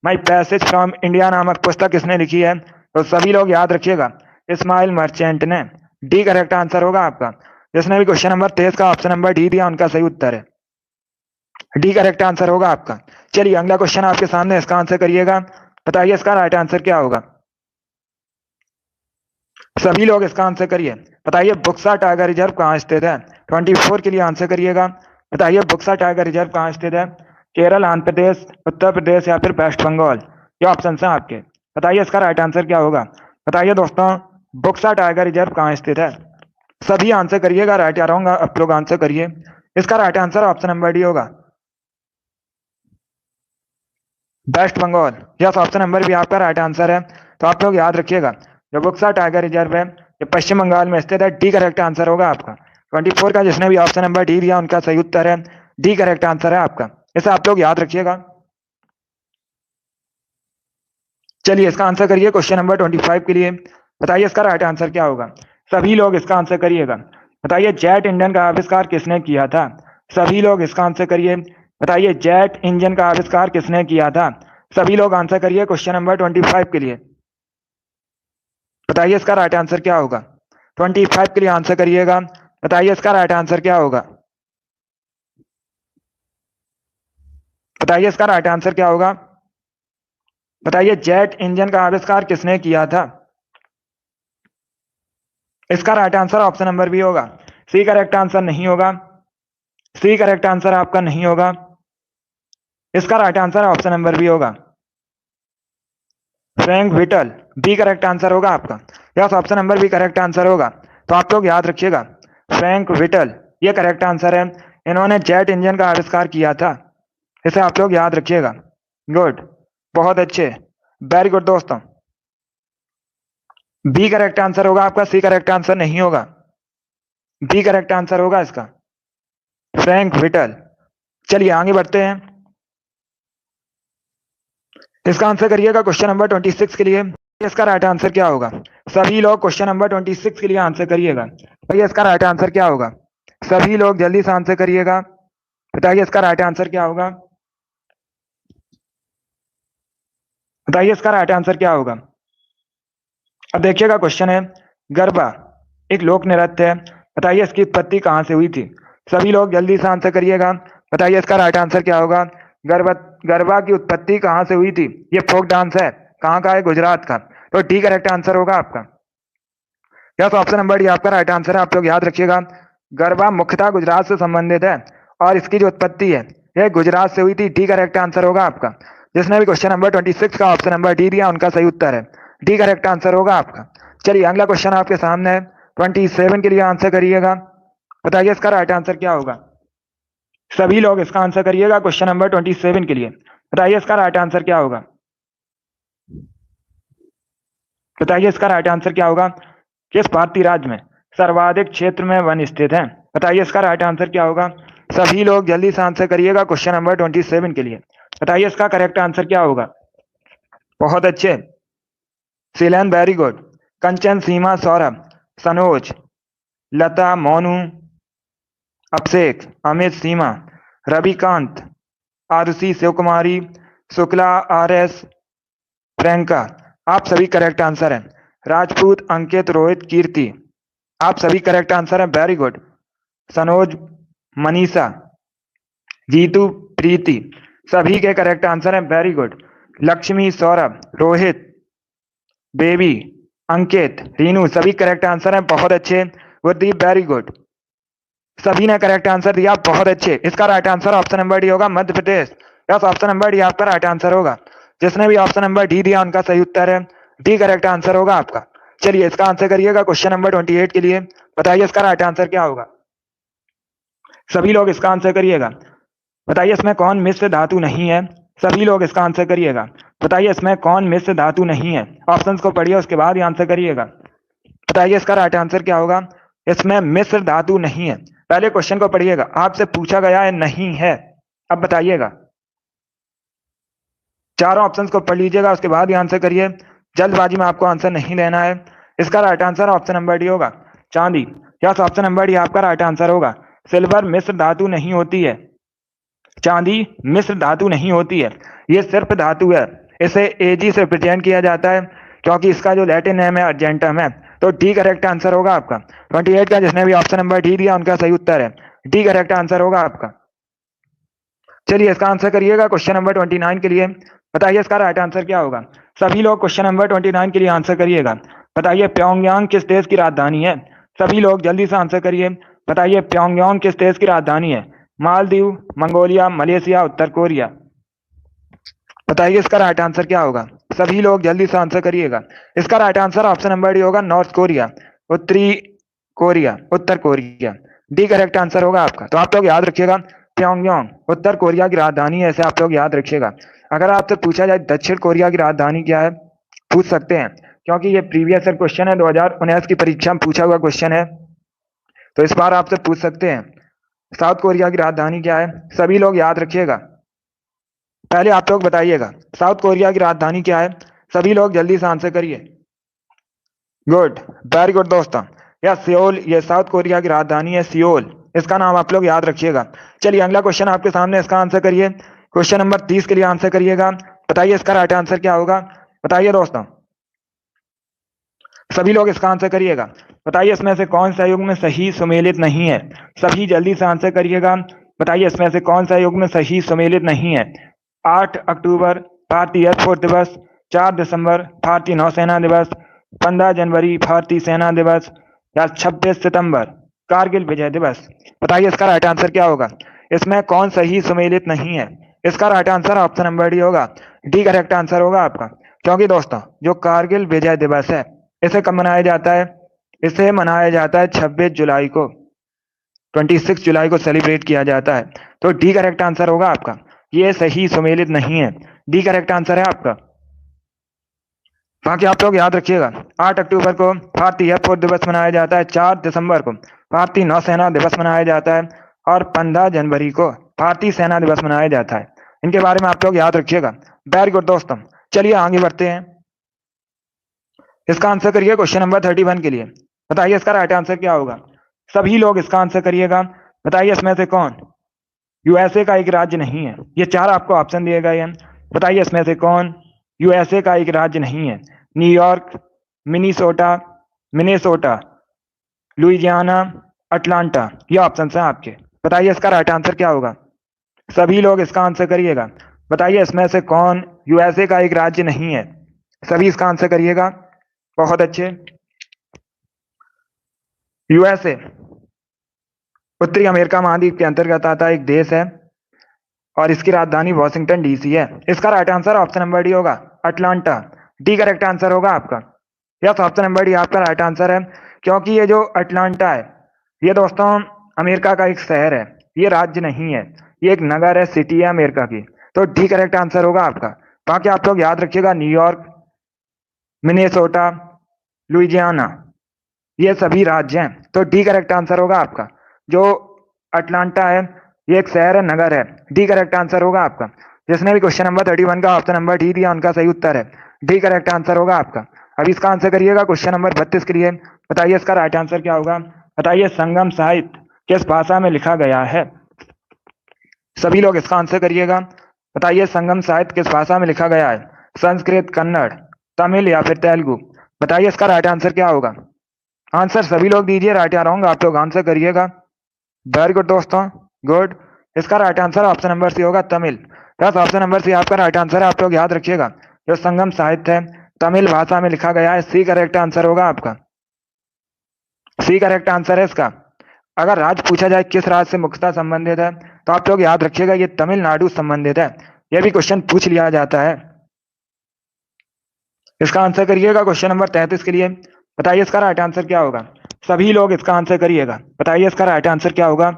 Speaker 1: माई पैसेज फ्रॉम इंडिया नामक पुस्तक किसने लिखी है, तो सभी लोग याद रखिएगा, स्माइल मर्चेंट ने। डी करेक्ट आंसर होगा आपका। जिसने भी क्वेश्चन नंबर 23 का ऑप्शन नंबर डी दिया, उनका सही उत्तर है। डी करेक्ट आंसर होगा आपका। चलिए अगला क्वेश्चन आपके सामने, इसका आंसर करिएगा। बताइए इसका राइट आंसर क्या होगा। सभी लोग इसका आंसर करिए। बताइए बुक्सा टाइगर रिजर्व कहाँ स्थित है। 24 के लिए आंसर करिएगा। बताइए बुक्सा टाइगर रिजर्व कहाँ स्थित है। केरल, आंध्र प्रदेश, उत्तर प्रदेश या फिर वेस्ट बंगाल। ये ऑप्शन है आपके। बताइए इसका राइट आंसर क्या होगा। बताइए दोस्तों, बुक्सा टाइगर रिजर्व कहाँ स्थित है। सभी आंसर करिएगा, राइट या रॉन्ग आप लोग आंसर करिए। इसका right answer option number D होगा, West Bengal. Yes, option number भी आपका राइट आंसर है। तो आप लोग याद रखिएगा, जो बुक्सा टाइगर रिजर्व है, ये पश्चिम बंगाल में स्थित है। डी करेक्ट आंसर होगा आपका। 24 का जिसने भी ऑप्शन नंबर डी दिया, उनका सही उत्तर है। डी करेक्ट आंसर है आपका। इसे आप लोग याद रखिएगा। चलिए इसका आंसर करिए क्वेश्चन नंबर 25 के लिए। बताइए इसका राइट आंसर क्या होगा। सभी लोग इसका आंसर करिएगा। बताइए जेट इंजन का आविष्कार किसने किया था। सभी लोग इसका आंसर करिए। बताइए जेट इंजन का आविष्कार किसने किया था। सभी लोग आंसर करिए क्वेश्चन नंबर 25 के लिए। बताइए इसका राइट आंसर क्या होगा। 25 के लिए आंसर करिएगा। बताइए इसका राइट आंसर क्या होगा। बताइए इसका राइट आंसर क्या होगा। बताइए जेट इंजन का आविष्कार किसने किया था। इसका right answer option number B होगा। सी करेक्ट आंसर नहीं होगा। सी करेक्ट आंसर आपका नहीं होगा। इसका right answer option number B होगा, Frank Whittle. B correct answer होगा आपका। Yes, option number B correct answer होगा। तो आप लोग याद रखिएगा, फ्रैंक विटल ये करेक्ट आंसर है। इन्होंने जेट इंजन का आविष्कार किया था। इसे आप लोग याद रखिएगा। गुड, बहुत अच्छे, वेरी गुड दोस्तों। बी करेक्ट आंसर होगा आपका, सी करेक्ट आंसर नहीं होगा। बी करेक्ट आंसर होगा इसका, फ्रैंक विटल। चलिए आगे बढ़ते हैं। इसका आंसर करिएगा क्वेश्चन नंबर 26 के लिए। इसका राइट आंसर क्या होगा। सभी लोग क्वेश्चन नंबर 26 के लिए आंसर करिएगा। भैया इसका राइट आंसर क्या होगा। सभी लोग जल्दी से आंसर करिएगा। बताइए इसका राइट आंसर क्या होगा। बताइए इसका राइट आंसर क्या होगा। अब देखिएगा क्वेश्चन है, गरबा एक लोक नृत्य है। बताइए इसकी उत्पत्ति कहाँ से हुई थी। सभी लोग जल्दी से आंसर करिएगा। बताइए इसका राइट आंसर क्या होगा। गरबा गरबा की उत्पत्ति कहाँ से हुई थी। ये फोक डांस है, कहाँ का है, गुजरात का। तो डी करेक्ट आंसर होगा आपका। यस, ऑप्शन नंबर डी आपका राइट आंसर है। आप लोग याद रखिएगा, गरबा मुख्यतः गुजरात से संबंधित है और इसकी जो उत्पत्ति है यह गुजरात से हुई थी। डी करेक्ट आंसर होगा आपका। जिसने भी क्वेश्चन नंबर 26 का ऑप्शन नंबर डी दिया उनका सही उत्तर है डी करेक्ट आंसर होगा आपका। चलिए अगला क्वेश्चन आपके सामने है, 27 के लिए आंसर करिएगा। बताइए इसका राइट आंसर क्या होगा। सभी लोग इसका आंसर करिएगा क्वेश्चन नंबर 27 के लिए। बताइए इसका राइट आंसर क्या होगा। बताइए इसका राइट आंसर क्या होगा। किस भारतीय राज्य में सर्वाधिक क्षेत्र में वन स्थित है। बताइए इसका राइट आंसर क्या होगा। सभी लोग जल्दी से आंसर करिएगा क्वेश्चन नंबर 27 के लिए। बताइए इसका करेक्ट आंसर क्या होगा। बहुत अच्छे, सीलन वेरी गुड। कंचन, सीमा, सौरभ, सनोज, लता, मोनू, अभिषेक, अमित, सीमा, रविकांत, आरुषि, शिव कुमारी, शुक्ला, आर.एस, प्रियंका, आप सभी करेक्ट आंसर हैं। राजपूत, अंकित, रोहित, कीर्ति, आप सभी करेक्ट आंसर हैं। Very good. सनोज, मनीषा, जीतू, प्रीति, सभी के करेक्ट आंसर हैं। Very good. Lakshmi, Saurabh, Rohit, baby, Ankit, Rinu, सभी करेक्ट आंसर हैं। बहुत अच्छे। Gurdeep, very good. सभी ने करेक्ट आंसर दिया, बहुत अच्छे। इसका right answer option number D होगा, Madhya Pradesh. Yes, option number D आपका राइट आंसर होगा। जिसने भी ऑप्शन नंबर डी दिया उनका सही उत्तर है डी करेक्ट आंसर होगा आपका। चलिए इसका आंसर करिएगा क्वेश्चन नंबर 28 के लिए। बताइए इसका राइट आंसर क्या होगा। सभी लोग इसका आंसर करिएगा। बताइए इसमें कौन मिश्र धातु नहीं है। सभी लोग इसका आंसर करिएगा। बताइए इसमें कौन मिश्र धातु नहीं है। ऑप्शंस को पढ़िए उसके बाद ही आंसर करिएगा। बताइए इसका राइट आंसर क्या होगा। इसमें मिश्र धातु नहीं है। पहले क्वेश्चन को पढ़िएगा, आपसे पूछा गया है नहीं है। अब बताइएगा, चारों ऑप्शंस को पढ़ लीजिएगा उसके बाद ही आंसर करिए। जल्दबाजी में आपको आंसर नहीं लेना है। इसका right answer option number D होगा, चांदी। यस, ऑप्शन नंबर डी आपका राइट आंसर होगा। सिल्वर मिश्र धातु नहीं होती है। चांदी मिश्र धातु नहीं होती है, ये सिर्फ धातु है। इसे एजी से रिप्रेजेंट किया जाता है क्योंकि इसका जो लैटिन नेम है अर्जेंटम है। तो डी करेक्ट आंसर होगा आपका। 28 का जिसने भी ऑप्शन नंबर डी दिया उनका सही उत्तर है डी करेक्ट आंसर होगा आपका। चलिए इसका आंसर करिएगा क्वेश्चन नंबर 29 के लिए। बताइए इसका राइट आंसर क्या होगा। सभी लोग क्वेश्चन नंबर 29 के लिए आंसर करिएगा। बताइए प्योंगयांग किस देश की राजधानी है। सभी लोग जल्दी से आंसर करिए। बताइए प्योंगयांग किस देश की राजधानी है। मालदीव, मंगोलिया, मलेशिया, उत्तर कोरिया। बताइए इसका राइट आंसर क्या होगा। सभी लोग जल्दी से आंसर करिएगा। इसका right answer option number D होगा, नॉर्थ कोरिया, उत्तरी कोरिया, उत्तर कोरिया। डी करेक्ट आंसर होगा आपका। तो आप लोग याद रखिएगा, प्योंगयांग उत्तर कोरिया की राजधानी है, ऐसे आप लोग याद रखिएगा। अगर आपसे पूछा जाए दक्षिण कोरिया की राजधानी क्या है, पूछ सकते हैं क्योंकि ये प्रीवियस ईयर क्वेश्चन है, 2019 की परीक्षा में पूछा हुआ क्वेश्चन है। तो इस बार आपसे पूछ सकते हैं साउथ कोरिया की राजधानी क्या है। सभी लोग याद रखिएगा। पहले आप लोग बताइएगा साउथ कोरिया की राजधानी क्या है। सभी लोग जल्दी से आंसर करिए। गुड, वेरी गुड दोस्तों। यह सियोल, ये साउथ कोरिया की राजधानी है सियोल। इसका नाम आप लोग याद रखिएगा। चलिए अगला क्वेश्चन आपके सामने, इसका आंसर करिए। क्वेश्चन नंबर 30 के लिए आंसर करिएगा। बताइए इसका राइट आंसर क्या होगा। बताइए दोस्तों, सभी लोग इसका आंसर करिएगा। बताइए इसमें से कौन सा युग्म सही सुमेलित नहीं है। सभी जल्दी से आंसर करिएगा। बताइए इसमें से कौन सा युग्म सही सुमेलित नहीं है। 8 अक्टूबर भारतीय एयरफोर्स दिवस, 4 दिसंबर भारतीय नौसेना दिवस, 15 जनवरी भारतीय सेना दिवस, या 26 सितंबर कारगिल विजय दिवस। बताइए इसका राइट आंसर क्या होगा। इसमें कौन सही सुमेलित नहीं है। इसका right answer option number D होगा, डी करेक्ट आंसर होगा आपका। क्योंकि दोस्तों जो कारगिल विजय दिवस है इसे कब मनाया जाता है। इसे मनाया जाता है 26 जुलाई को, 26 जुलाई को सेलिब्रेट किया जाता है। तो डी करेक्ट आंसर होगा आपका। ये सही सुमेलित नहीं है, डी करेक्ट आंसर है आपका। बाकी आप लोग याद रखिएगा, 8 अक्टूबर को भारतीय एयरफोर्स दिवस मनाया जाता है, 4 दिसंबर को भारतीय नौसेना दिवस मनाया जाता है और 15 जनवरी को भारतीय सेना दिवस मनाया जाता है। इनके बारे में आप लोग याद रखिएगा। वेरी गुड दोस्तों, चलिए आगे बढ़ते हैं। इसका आंसर करिए क्वेश्चन नंबर 31 के लिए। बताइए इसका राइट आंसर क्या होगा। सभी लोग इसका आंसर करिएगा। बताइए इसमें से कौन यूएसए का एक राज्य नहीं है। ये 4 आपको ऑप्शन दिए गए हैं। बताइए इसमें से कौन यूएसए का एक राज्य नहीं है। New York, Minnesota, Minnesota, Louisiana, Atlanta, ये ऑप्शन हैं आपके। बताइए इसका राइट आंसर क्या होगा। सभी लोग इसका आंसर करिएगा। बताइए इसमें से कौन यूएसए का एक राज्य नहीं है। सभी इसका आंसर करिएगा। बहुत अच्छे। यूएसए उत्तरी अमेरिका महाद्वीप के अंतर्गत आता एक देश है और इसकी राजधानी वॉशिंगटन डीसी है। इसका right answer option number D होगा, अटलांटा। डी करेक्ट आंसर होगा आपका। यस, ऑप्शन नंबर डी आपका राइट आंसर है, क्योंकि ये जो अटलांटा है ये दोस्तों अमेरिका का एक शहर है, ये राज्य नहीं है, ये एक नगर है, सिटी है अमेरिका की। तो डी करेक्ट आंसर होगा आपका। बाकी आप लोग याद रखिएगा, न्यूयॉर्क, मिनेसोटा, लुइजियाना, ये सभी राज्य हैं। तो डी करेक्ट आंसर होगा आपका। जो अटलांटा है ये एक शहर है, नगर है। डी करेक्ट आंसर होगा आपका। जिसने भी क्वेश्चन नंबर 31 का ऑप्शन नंबर डी दिया उनका सही उत्तर है, डी करेक्ट आंसर होगा आपका। अब इसका आंसर करिएगा क्वेश्चन नंबर 32 के लिए। बताइए इसका राइट आंसर क्या होगा। बताइए संगम साहित्य किस भाषा में लिखा गया है। सभी लोग इसका आंसर करिएगा। बताइए संगम साहित्य किस भाषा में लिखा गया है, संस्कृत, कन्नड़, तमिल या फिर तेलुगु। बताइए इसका राइट आंसर क्या होगा। आंसर सभी लोग दीजिए, राइट या रॉन्ग आप लोग आंसर करिएगा। वेरी गुड दोस्तों, गुड। इसका right answer option number C होगा, तमिल। बस ऑप्शन नंबर सी आपका राइट आंसर है, आप लोग याद रखिएगा। जो संगम साहित्य है तमिल भाषा में लिखा गया है, सी करेक्ट आंसर होगा आपका। सी करेक्ट आंसर है इसका। अगर राज्य पूछा जाए किस राज्य से मुख्यतः संबंधित है, तो आप लोग याद रखिएगा ये तमिलनाडु संबंधित है। यह भी क्वेश्चन पूछ लिया जाता है। इसका आंसर करिएगा क्वेश्चन नंबर 33 के लिए। बताइए इसका राइट आंसर क्या होगा। सभी लोग इसका आंसर करिएगा। बताइए इसका राइट आंसर क्या होगा।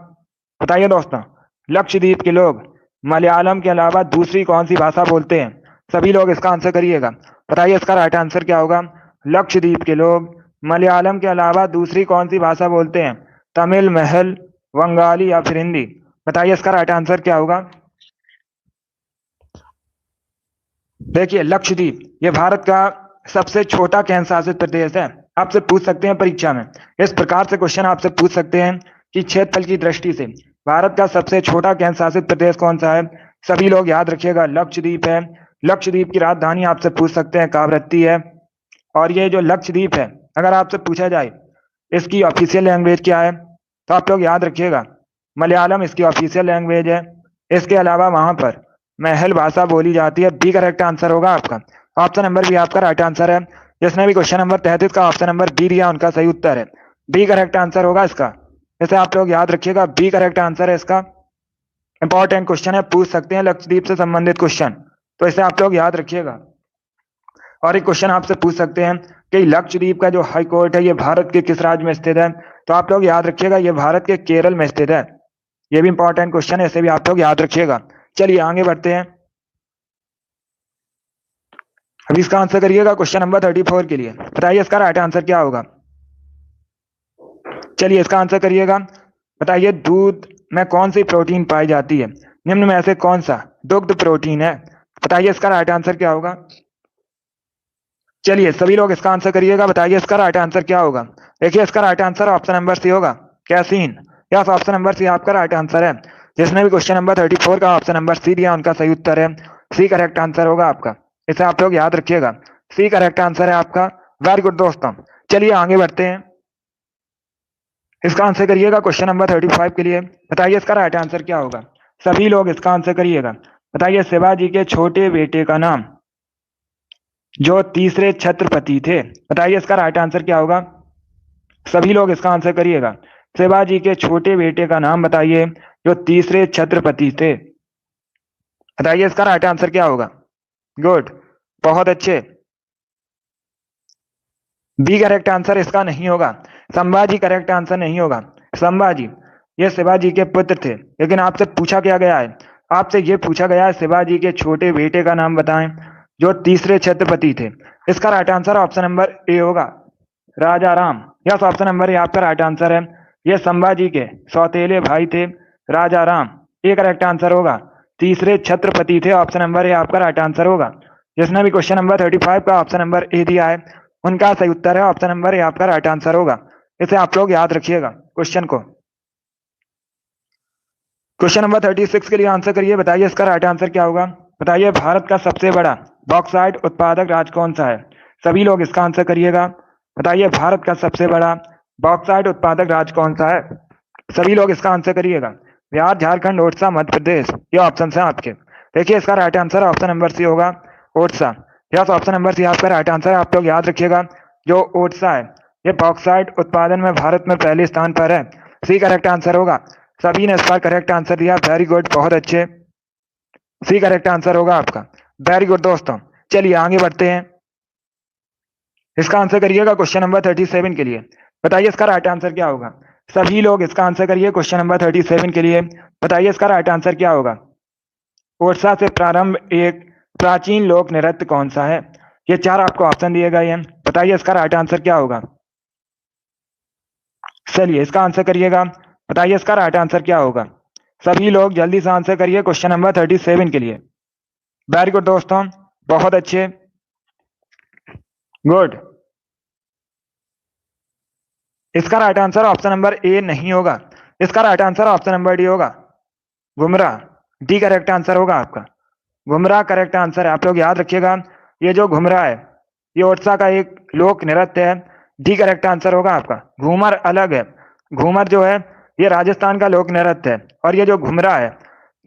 Speaker 1: बताइए दोस्तों, लक्षद्वीप के लोग मलयालम के अलावा दूसरी कौन सी भाषा बोलते हैं। सभी लोग इसका आंसर करिएगा। बताइए इसका राइट आंसर क्या होगा। लक्षद्वीप के लोग मलयालम के अलावा दूसरी कौन सी भाषा बोलते हैं, तमिल, महल, बंगाली या फिर हिंदी। बताइए इसका राइट आंसर क्या होगा। देखिए लक्षद्वीप ये भारत का सबसे छोटा केंद्र शासित प्रदेश है। आपसे पूछ सकते हैं परीक्षा में, इस प्रकार से क्वेश्चन आपसे पूछ सकते हैं कि क्षेत्रफल की दृष्टि से भारत का सबसे छोटा केंद्र शासित प्रदेश कौन सा है। सभी लोग याद रखिएगा, लक्षद्वीप है। लक्षद्वीप की राजधानी आपसे पूछ सकते हैं, कावरत्ती है। और ये जो लक्षद्वीप है, अगर आपसे पूछा जाए इसकी ऑफिशियल लैंग्वेज क्या है, तो आप लोग याद रखिएगा मलयालम इसकी ऑफिशियल लैंग्वेज है। इसके अलावा वहां पर महल भाषा बोली जाती है। बी करेक्ट आंसर होगा आपका। ऑप्शन नंबर बी आपका राइट आंसर है। जिसने भी क्वेश्चन नंबर 33 का ऑप्शन नंबर बी दिया उनका सही उत्तर है, बी करेक्ट आंसर होगा इसका। इसे आप लोग याद रखिएगा, बी करेक्ट आंसर है इसका। इंपॉर्टेंट क्वेश्चन है, पूछ सकते हैं लक्षद्वीप से संबंधित क्वेश्चन, तो इसे आप लोग याद रखिएगा। और एक क्वेश्चन आपसे पूछ सकते हैं कि लक्षद्वीप का जो हाई कोर्ट है ये भारत के किस राज्य में स्थित है, तो आप लोग याद रखिएगा ये भारत के केरल में स्थित है। ये भी इंपॉर्टेंट क्वेश्चन है, इसे भी आप लोग याद रखिएगा। चलिए आगे बढ़ते हैं। अब इसका आंसर करिएगा क्वेश्चन नंबर 34 के लिए। बताइए इसका राइट आंसर क्या होगा। चलिए इसका आंसर करिएगा। बताइए दूध में कौन सी प्रोटीन पाई जाती है, निम्न में से कौन सा दुग्ध प्रोटीन है। बताइए इसका राइट आंसर क्या होगा। चलिए सभी लोग इसका आंसर करिएगा। बताइए इसका राइट आंसर क्या होगा। देखिए इसका right answer option number C होगा, casein. Yes, option number C आपका राइट आंसर है। जिसने भी क्वेश्चन नंबर 34 का ऑप्शन नंबर सी दिया उनका सही उत्तर है, सी करेक्ट आंसर होगा आपका। इसे आप लोग याद रखिएगा, सी करेक्ट आंसर है आपका। वेरी गुड दोस्तों, चलिए आगे बढ़ते हैं। इसका आंसर करिएगा क्वेश्चन नंबर 35 के लिए। बताइए इसका राइट आंसर क्या होगा। सभी लोग इसका आंसर करिएगा। बताइए शिवाजी के छोटे बेटे का नाम जो तीसरे छत्रपति थे। बताइए इसका राइट आंसर क्या होगा। सभी लोग इसका आंसर करिएगा। शिवाजी के छोटे बेटे का नाम बताइए जो तीसरे छत्रपति थे। बताइए इसका राइट आंसर क्या होगा। गुड, बहुत अच्छे। बी करेक्ट आंसर इसका नहीं होगा, संभाजी करेक्ट आंसर नहीं होगा। संभाजी ये शिवाजी के पुत्र थे, लेकिन आपसे पूछा क्या गया है, आपसे ये पूछा गया है शिवाजी के छोटे बेटे का नाम बताएं जो तीसरे छत्रपति थे। इसका right answer option number A होगा, Raja Ram. Yes, option number A आपका राइट आंसर है। ये संभाजी के सौतेले भाई थे, राजा राम। ए करेक्ट आंसर होगा। तीसरे छत्रपति थे, ऑप्शन नंबर ए आपका राइट आंसर होगा। जिसने भी क्वेश्चन नंबर 35 का ऑप्शन नंबर ए दिया है उनका सही उत्तर है, ऑप्शन नंबर ए आपका राइट आंसर होगा। इसे आप लोग याद रखिएगा क्वेश्चन को। क्वेश्चन नंबर 36 के लिए आंसर करिए। बताइए इसका राइट आंसर क्या होगा। बताइए भारत का सबसे बड़ा बॉक्साइट उत्पादक राज्य कौन सा है। सभी लोग इसका आंसर करिएगा। बताइए भारत का सबसे बड़ा बॉक्साइट उत्पादक राज्य कौन सा है। सभी लोग इसका आंसर करिएगा। बिहार, झारखंड, ओडिशा, मध्य प्रदेश, ये ऑप्शन है आपके। देखिए इसका right answer option number C होगा, Odisha. Yes, option number C आपका राइट आंसर है। आप लोग याद रखिएगा जो ओडिशा है ये बॉक्साइट उत्पादन में भारत में पहले स्थान पर है। सी करेक्ट आंसर होगा। सभी ने इस पर करेक्ट आंसर दिया, वेरी गुड, बहुत अच्छे। सी करेक्ट आंसर होगा आपका, वेरी गुड दोस्तों। चलिए आगे बढ़ते हैं, इसका आंसर करिएगा क्वेश्चन नंबर 37 के लिए। बताइए इसका राइट आंसर क्या होगा। सभी लोग इसका आंसर करिए क्वेश्चन नंबर 37 के लिए। बताइए इसका राइट आंसर क्या होगा। ओडिशा से प्रारंभ एक प्राचीन लोक नृत्य कौन सा है। ये चार आपको ऑप्शन दिए गए हैं, बताइए इसका राइट आंसर क्या होगा। चलिए इसका आंसर करिएगा, बताइए इसका राइट आंसर क्या होगा। सभी लोग जल्दी से आंसर करिए क्वेश्चन नंबर 37 के लिए। वेरी गुड दोस्तों, बहुत अच्छे, गुड। इसका राइट आंसर ऑप्शन नंबर ए नहीं होगा, इसका right answer option number D होगा, गुमराह। डी करेक्ट आंसर होगा आपका, गुमराह करेक्ट आंसर है। आप लोग याद रखिएगा, ये जो घुमरा है ये ओडिशा का एक लोक नृत्य है। डी करेक्ट आंसर होगा आपका। घूमर अलग है, घूमर जो है ये राजस्थान का लोक नृत्य है, और ये जो घुमरा है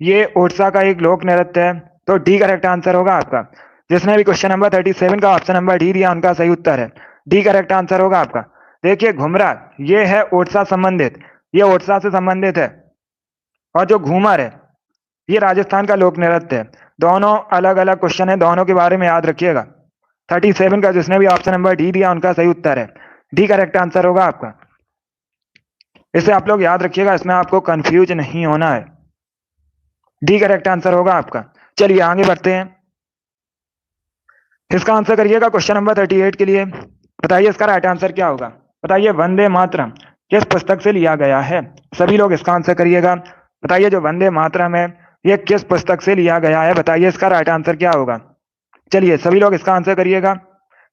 Speaker 1: ये ओडिशा का एक लोक नृत्य है। तो डी करेक्ट आंसर होगा आपका। जिसने भी क्वेश्चन नंबर 37 का ऑप्शन नंबर डी दिया उनका सही उत्तर है, डी करेक्ट आंसर होगा आपका। देखिए घुमरा ये है ओडिशा संबंधित, ये ओडिशा से संबंधित है, और जो घूमर है ये राजस्थान का लोक नृत्य है। दोनों अलग अलग क्वेश्चन है, दोनों के बारे में याद रखिएगा। 37 का जिसने भी ऑप्शन नंबर डी दिया उनका सही उत्तर है, डी करेक्ट आंसर होगा आपका। इसे आप लोग याद रखिएगा, इसमें आपको कंफ्यूज नहीं होना है, डी करेक्ट आंसर होगा आपका। चलिए आगे बढ़ते हैं, इसका आंसर करिएगा क्वेश्चन नंबर 38 के लिए। बताइए इसका राइट आंसर क्या होगा। बताइए वंदे मातरम किस पुस्तक से लिया गया है। सभी लोग इसका आंसर करिएगा। बताइए जो वंदे मातरम है ये किस पुस्तक से लिया गया है, बताइए इसका राइट आंसर क्या होगा। चलिए सभी लोग इसका आंसर करिएगा।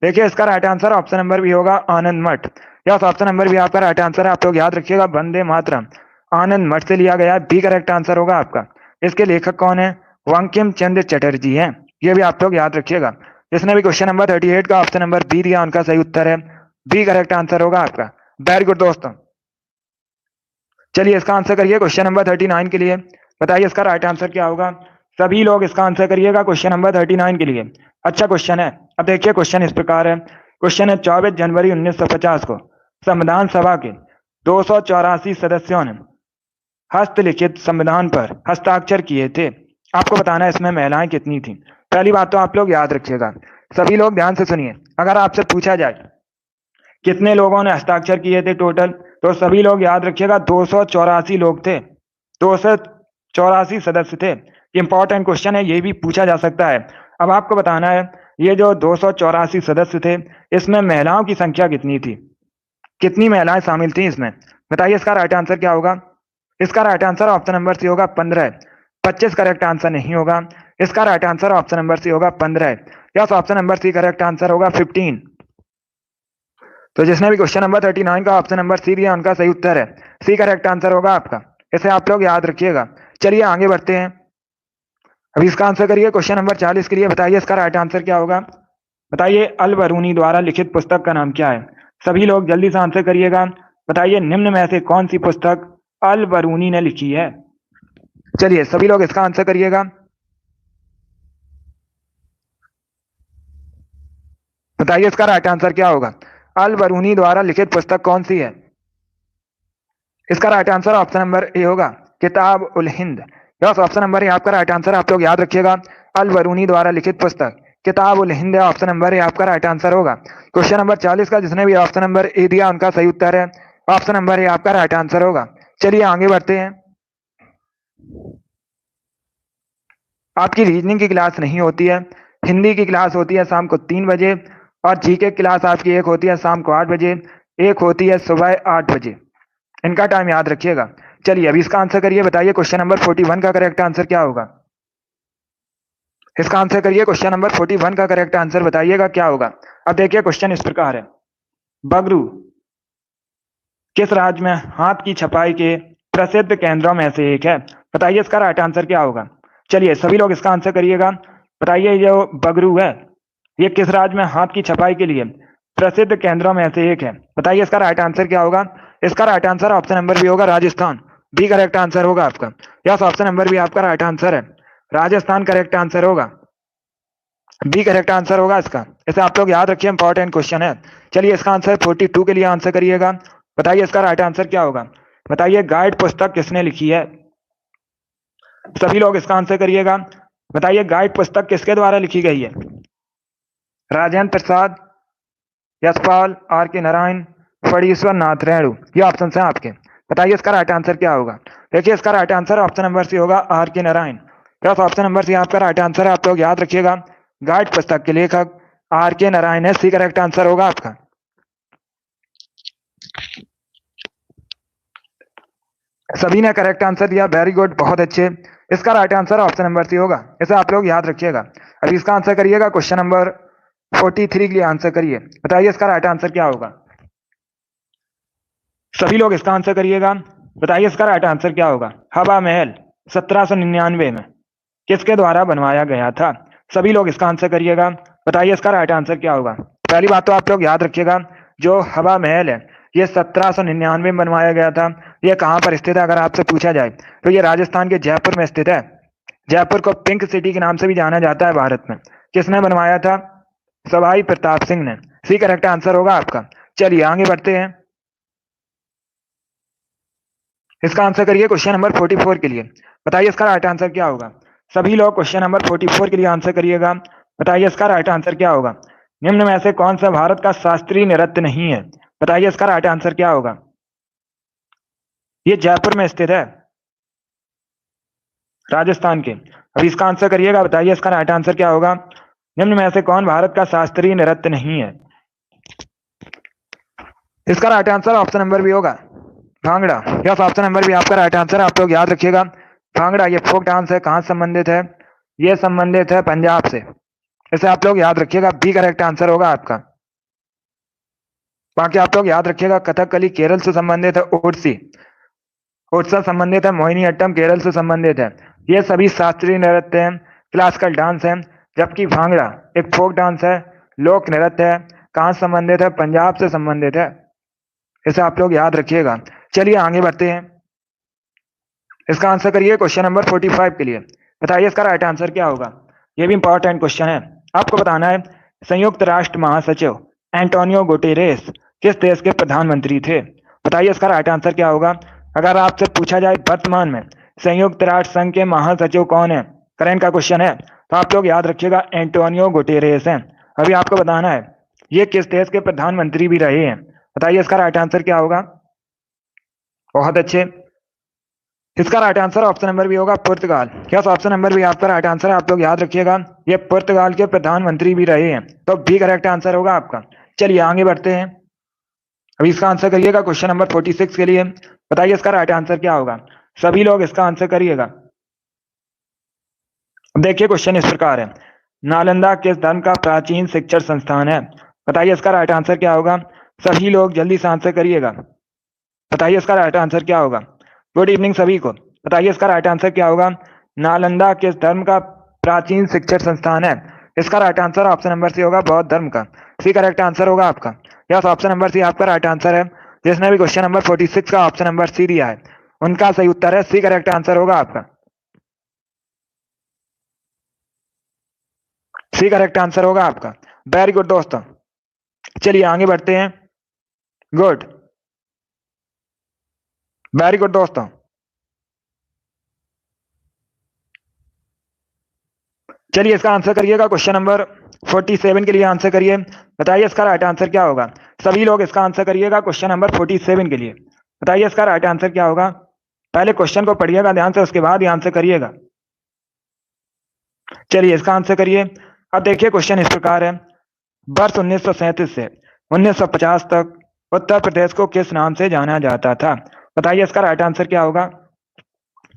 Speaker 1: देखिए इसका राइट आंसर ऑप्शन नंबर भी होगा आनंद मठ। यस, ऑप्शन नंबर भी आपका राइट आंसर है। आप लोग याद रखिएगा, वंदे मातरम आनंद मठ से लिया गया है, बी करेक्ट आंसर होगा आपका। इसके लेखक कौन है, बंकिम चंद्र चटर्जी हैं, ये भी आप लोग याद रखिएगा। जिसने भी क्वेश्चन नंबर 38 का ऑप्शन नंबर बी दिया उनका सही उत्तर है, बी करेक्ट आंसर होगा आपका। वेरी गुड दोस्तों। चलिए इसका आंसर करिए क्वेश्चन नंबर 39 के लिए। बताइए इसका राइट आंसर क्या होगा। सभी लोग इसका आंसर करिएगा क्वेश्चन नंबर 39 के लिए। अच्छा क्वेश्चन है। अब देखिए क्वेश्चन इस प्रकार है। क्वेश्चन है 24 जनवरी 1950 को संविधान सभा के 284 सदस्यों ने हस्तलिखित संविधान पर हस्ताक्षर किए थे। आपको बताना है इसमें महिलाएं कितनी थी। पहली बात तो आप लोग याद रखिएगा, सभी लोग ध्यान से सुनिए। अगर आपसे पूछा जाए कितने लोगों ने हस्ताक्षर किए थे टोटल, तो सभी लोग याद रखिएगा 284 लोग थे, 284 सदस्य थे। इंपॉर्टेंट क्वेश्चन है, ये भी पूछा जा सकता है। अब आपको बताना है ये जो 284 सदस्य थे इसमें महिलाओं की संख्या कितनी थी, कितनी महिलाएं शामिल थी इसमें। बताइए इसका राइट आंसर क्या होगा। इसका right answer option number C होगा 15। 25 करेक्ट आंसर नहीं होगा, इसका right answer option number C होगा 15। Yes, option number C correct answer होगा 15। तो जिसने भी क्वेश्चन नंबर 39 का ऑप्शन नंबर सी दिया उनका सही उत्तर है, सी करेक्ट आंसर होगा आपका। इसे आप लोग याद रखिएगा। चलिए आगे बढ़ते हैं, अभी इसका आंसर करिए क्वेश्चन नंबर 40 के लिए। बताइए इसका राइट आंसर क्या होगा। बताइए अल बरूनी द्वारा लिखित पुस्तक का नाम क्या है। सभी लोग जल्दी से आंसर करिएगा। बताइए निम्न में से कौन सी पुस्तक अल बरूनी ने लिखी है। चलिए सभी लोग इसका आंसर करिएगा। बताइए इसका राइट आंसर क्या होगा। अल बरूनी द्वारा लिखित पुस्तक कौन सी है। इसका right answer option number A होगा, Kitab ul Hind. Yes, option number A आपका राइट आंसर है। आप लोग याद रखिएगा, अल बरूनी द्वारा लिखित पुस्तक किताब उल हिंद है, ऑप्शन नंबर ए आपका राइट आंसर होगा। क्वेश्चन नंबर 40 का जिसने भी ऑप्शन नंबर ए दिया उनका सही उत्तर है, ऑप्शन नंबर ए आपका राइट आंसर होगा। चलिए आगे बढ़ते हैं। आपकी रीजनिंग की क्लास नहीं होती है, हिंदी की क्लास होती है शाम को 3 बजे, और जीके क्लास आपकी एक होती है शाम को 8 बजे, एक होती है सुबह 8 बजे। इनका टाइम याद रखिएगा। चलिए अभी इसका आंसर करिए। बताइए क्वेश्चन नंबर 41 का करेक्ट आंसर क्या होगा। इसका आंसर करिए क्वेश्चन नंबर 41 का करेक्ट आंसर बताइएगा क्या होगा। अब देखिए क्वेश्चन इस प्रकार है। बगरू किस राज्य में हाथ की छपाई के प्रसिद्ध केंद्रों में से एक है। बताइए इसका राइट आंसर क्या होगा। चलिए सभी लोग इसका आंसर करिएगा। बताइए जो बगरू है ये किस राज्य में हाथ की छपाई के लिए प्रसिद्ध केंद्रों में से एक है। बताइए इसका राइट आंसर क्या होगा। इसका राइट आंसर ऑप्शन नंबर भी होगा राजस्थान, बी करेक्ट आंसर होगा आपका। यस, ऑप्शन नंबर भी आपका राइट आंसर है, राजस्थान करेक्ट आंसर होगा। बी करेक्ट आंसर होगा इसका। इसे आप लोग याद रखिए, इंपॉर्टेंट क्वेश्चन है। चलिए इसका आंसर 42 के लिए आंसर करिएगा। बताइए इसका राइट आंसर क्या होगा। बताइए गाइड पुस्तक किसने लिखी है। सभी लोग इसका आंसर करिएगा। बताइए गाइड पुस्तक किसके द्वारा लिखी गई है। Rajendra Prasad, Yashpal, are K Narayan, Phanishwar Nath Renu. ये ऑप्शन है आपके। बताइए इसका राइट आंसर क्या होगा। देखिए इसका right answer option number C होगा, R K Narayan. Yes, option number C आपका राइट आंसर है। आप लोग याद रखिएगा, गाइड पुस्तक के लेखक आर के नारायण है। सी करेक्ट आंसर होगा आपका। सभी ने करेक्ट आंसर दिया, वेरी गुड, बहुत अच्छे। इसका right answer option number C होगा। इसे आप लोग याद रखिएगा। अभी इसका आंसर करिएगा, क्वेश्चन नंबर 43 के लिए आंसर करिए। बताइए इसका राइट आंसर क्या होगा। सभी लोग इसका आंसर करिएगा। बताइए इसका राइट आंसर क्या होगा। हवा महल 1799 में किसके द्वारा बनवाया गया था। सभी लोग इसका आंसर करिएगा। बताइए इसका राइट आंसर क्या होगा। पहली बात तो आप लोग याद रखिएगा, जो हवा महल है ये 1799 में बनवाया गया था। ये कहाँ पर स्थित है अगर आपसे पूछा जाए तो ये राजस्थान के जयपुर में स्थित है। जयपुर को पिंक सिटी के नाम से भी जाना जाता है भारत में। किसने बनवाया था। सवाई प्रताप सिंह ने। सी करेक्ट आंसर होगा आपका। चलिए आगे बढ़ते हैं। इसका आंसर करिए क्वेश्चन नंबर 44 के लिए। बताइए इसका राइट आंसर क्या होगा। सभी लोग क्वेश्चन नंबर 44 के लिए आंसर करिएगा। बताइए इसका राइट आंसर क्या होगा। निम्न में से कौन सा भारत का शास्त्रीय नृत्य नहीं है। बताइए इसका राइट आंसर क्या होगा। ये जयपुर में स्थित है, राजस्थान के। अभी इसका आंसर करिएगा। बताइए इसका राइट आंसर क्या होगा। निम्न में से कौन भारत का शास्त्रीय नृत्य नहीं है। इसका राइट आंसर ऑप्शन नंबर भी होगा, भांगड़ा। यस, ऑप्शन नंबर भी आपका राइट आंसर है। आप लोग याद रखिएगा, भांगड़ा ये फोक डांस है, कहाँ संबंधित है। ये संबंधित है पंजाब से। इसे आप लोग याद रखिएगा। बी करेक्ट आंसर होगा आपका। बाकी आप लोग याद रखिएगा, कथकली केरल से संबंधित है। ओडिसी ओडिशा संबंधित है। मोहिनीअट्टम केरल से संबंधित है। ये सभी शास्त्रीय नृत्य हैं, क्लासिकल डांस है। जबकि भांगड़ा एक फोक डांस है, लोक नृत्य है। कहाँ संबंधित है, पंजाब से संबंधित है। इसे आप लोग याद रखिएगा। चलिए आगे बढ़ते हैं। इसका आंसर करिए क्वेश्चन नंबर 45 के लिए। बताइए इसका राइट आंसर क्या होगा। यह भी इंपॉर्टेंट क्वेश्चन है, आपको बताना है। संयुक्त राष्ट्र महासचिव एंटोनियो गुटेरेस किस देश के प्रधानमंत्री थे। बताइए इसका राइट आंसर क्या होगा। अगर आपसे पूछा जाए वर्तमान में संयुक्त राष्ट्र संघ के महासचिव कौन है, करंट का क्वेश्चन है, तो आप लोग याद रखिएगा एंटोनियो गुटेरेस हैं। अभी आपको बताना है ये किस देश के प्रधानमंत्री भी रहे हैं। बताइए इसका राइट आंसर क्या होगा। बहुत अच्छे। इसका राइट आंसर ऑप्शन नंबर भी होगा, पुर्तगाल। यस, ऑप्शन नंबर भी आपका राइट आंसर है। आप लोग याद रखिएगा, ये पुर्तगाल के प्रधानमंत्री भी रहे हैं, तो भी करेक्ट आंसर होगा आपका। चलिए आगे बढ़ते हैं। अभी इसका आंसर करिएगा क्वेश्चन नंबर 46 के लिए। बताइए इसका राइट आंसर क्या होगा। सभी लोग इसका आंसर करिएगा। देखिए क्वेश्चन इस प्रकार है, नालंदा किस धर्म का प्राचीन शिक्षण संस्थान है। बताइए इसका राइट आंसर क्या होगा। सभी लोग जल्दी से आंसर करिएगा। बताइए इसका राइट आंसर क्या होगा। गुड इवनिंग सभी को। बताइए इसका राइट आंसर क्या होगा। नालंदा किस धर्म का प्राचीन शिक्षण संस्थान है। इसका right answer option number C होगा, बौद्ध धर्म का। सी करेक्ट आंसर होगा आपका। यस, ऑप्शन नंबर सी आपका राइट आंसर है। जिसने भी क्वेश्चन नंबर 46 का ऑप्शन नंबर सी दिया है उनका सही उत्तर है। सी करेक्ट आंसर होगा आपका। सी करेक्ट आंसर होगा आपका। वेरी गुड दोस्तों। चलिए आगे बढ़ते हैं। गुड, वेरी गुड दोस्तों। चलिए इसका आंसर करिएगा। क्वेश्चन नंबर 47 के लिए आंसर करिए। बताइए इसका राइट आंसर क्या होगा। सभी लोग इसका आंसर करिएगा क्वेश्चन नंबर 47 के लिए। बताइए इसका राइट आंसर क्या होगा। पहले क्वेश्चन को पढ़िएगा ध्यान से, उसके बाद ही आंसर करिएगा। चलिए इसका आंसर करिए। अब देखिए क्वेश्चन इस प्रकार है, वर्ष 1937 से 1950 तक उत्तर प्रदेश को किस नाम से जाना जाता था। बताइए इसका राइट आंसर क्या होगा।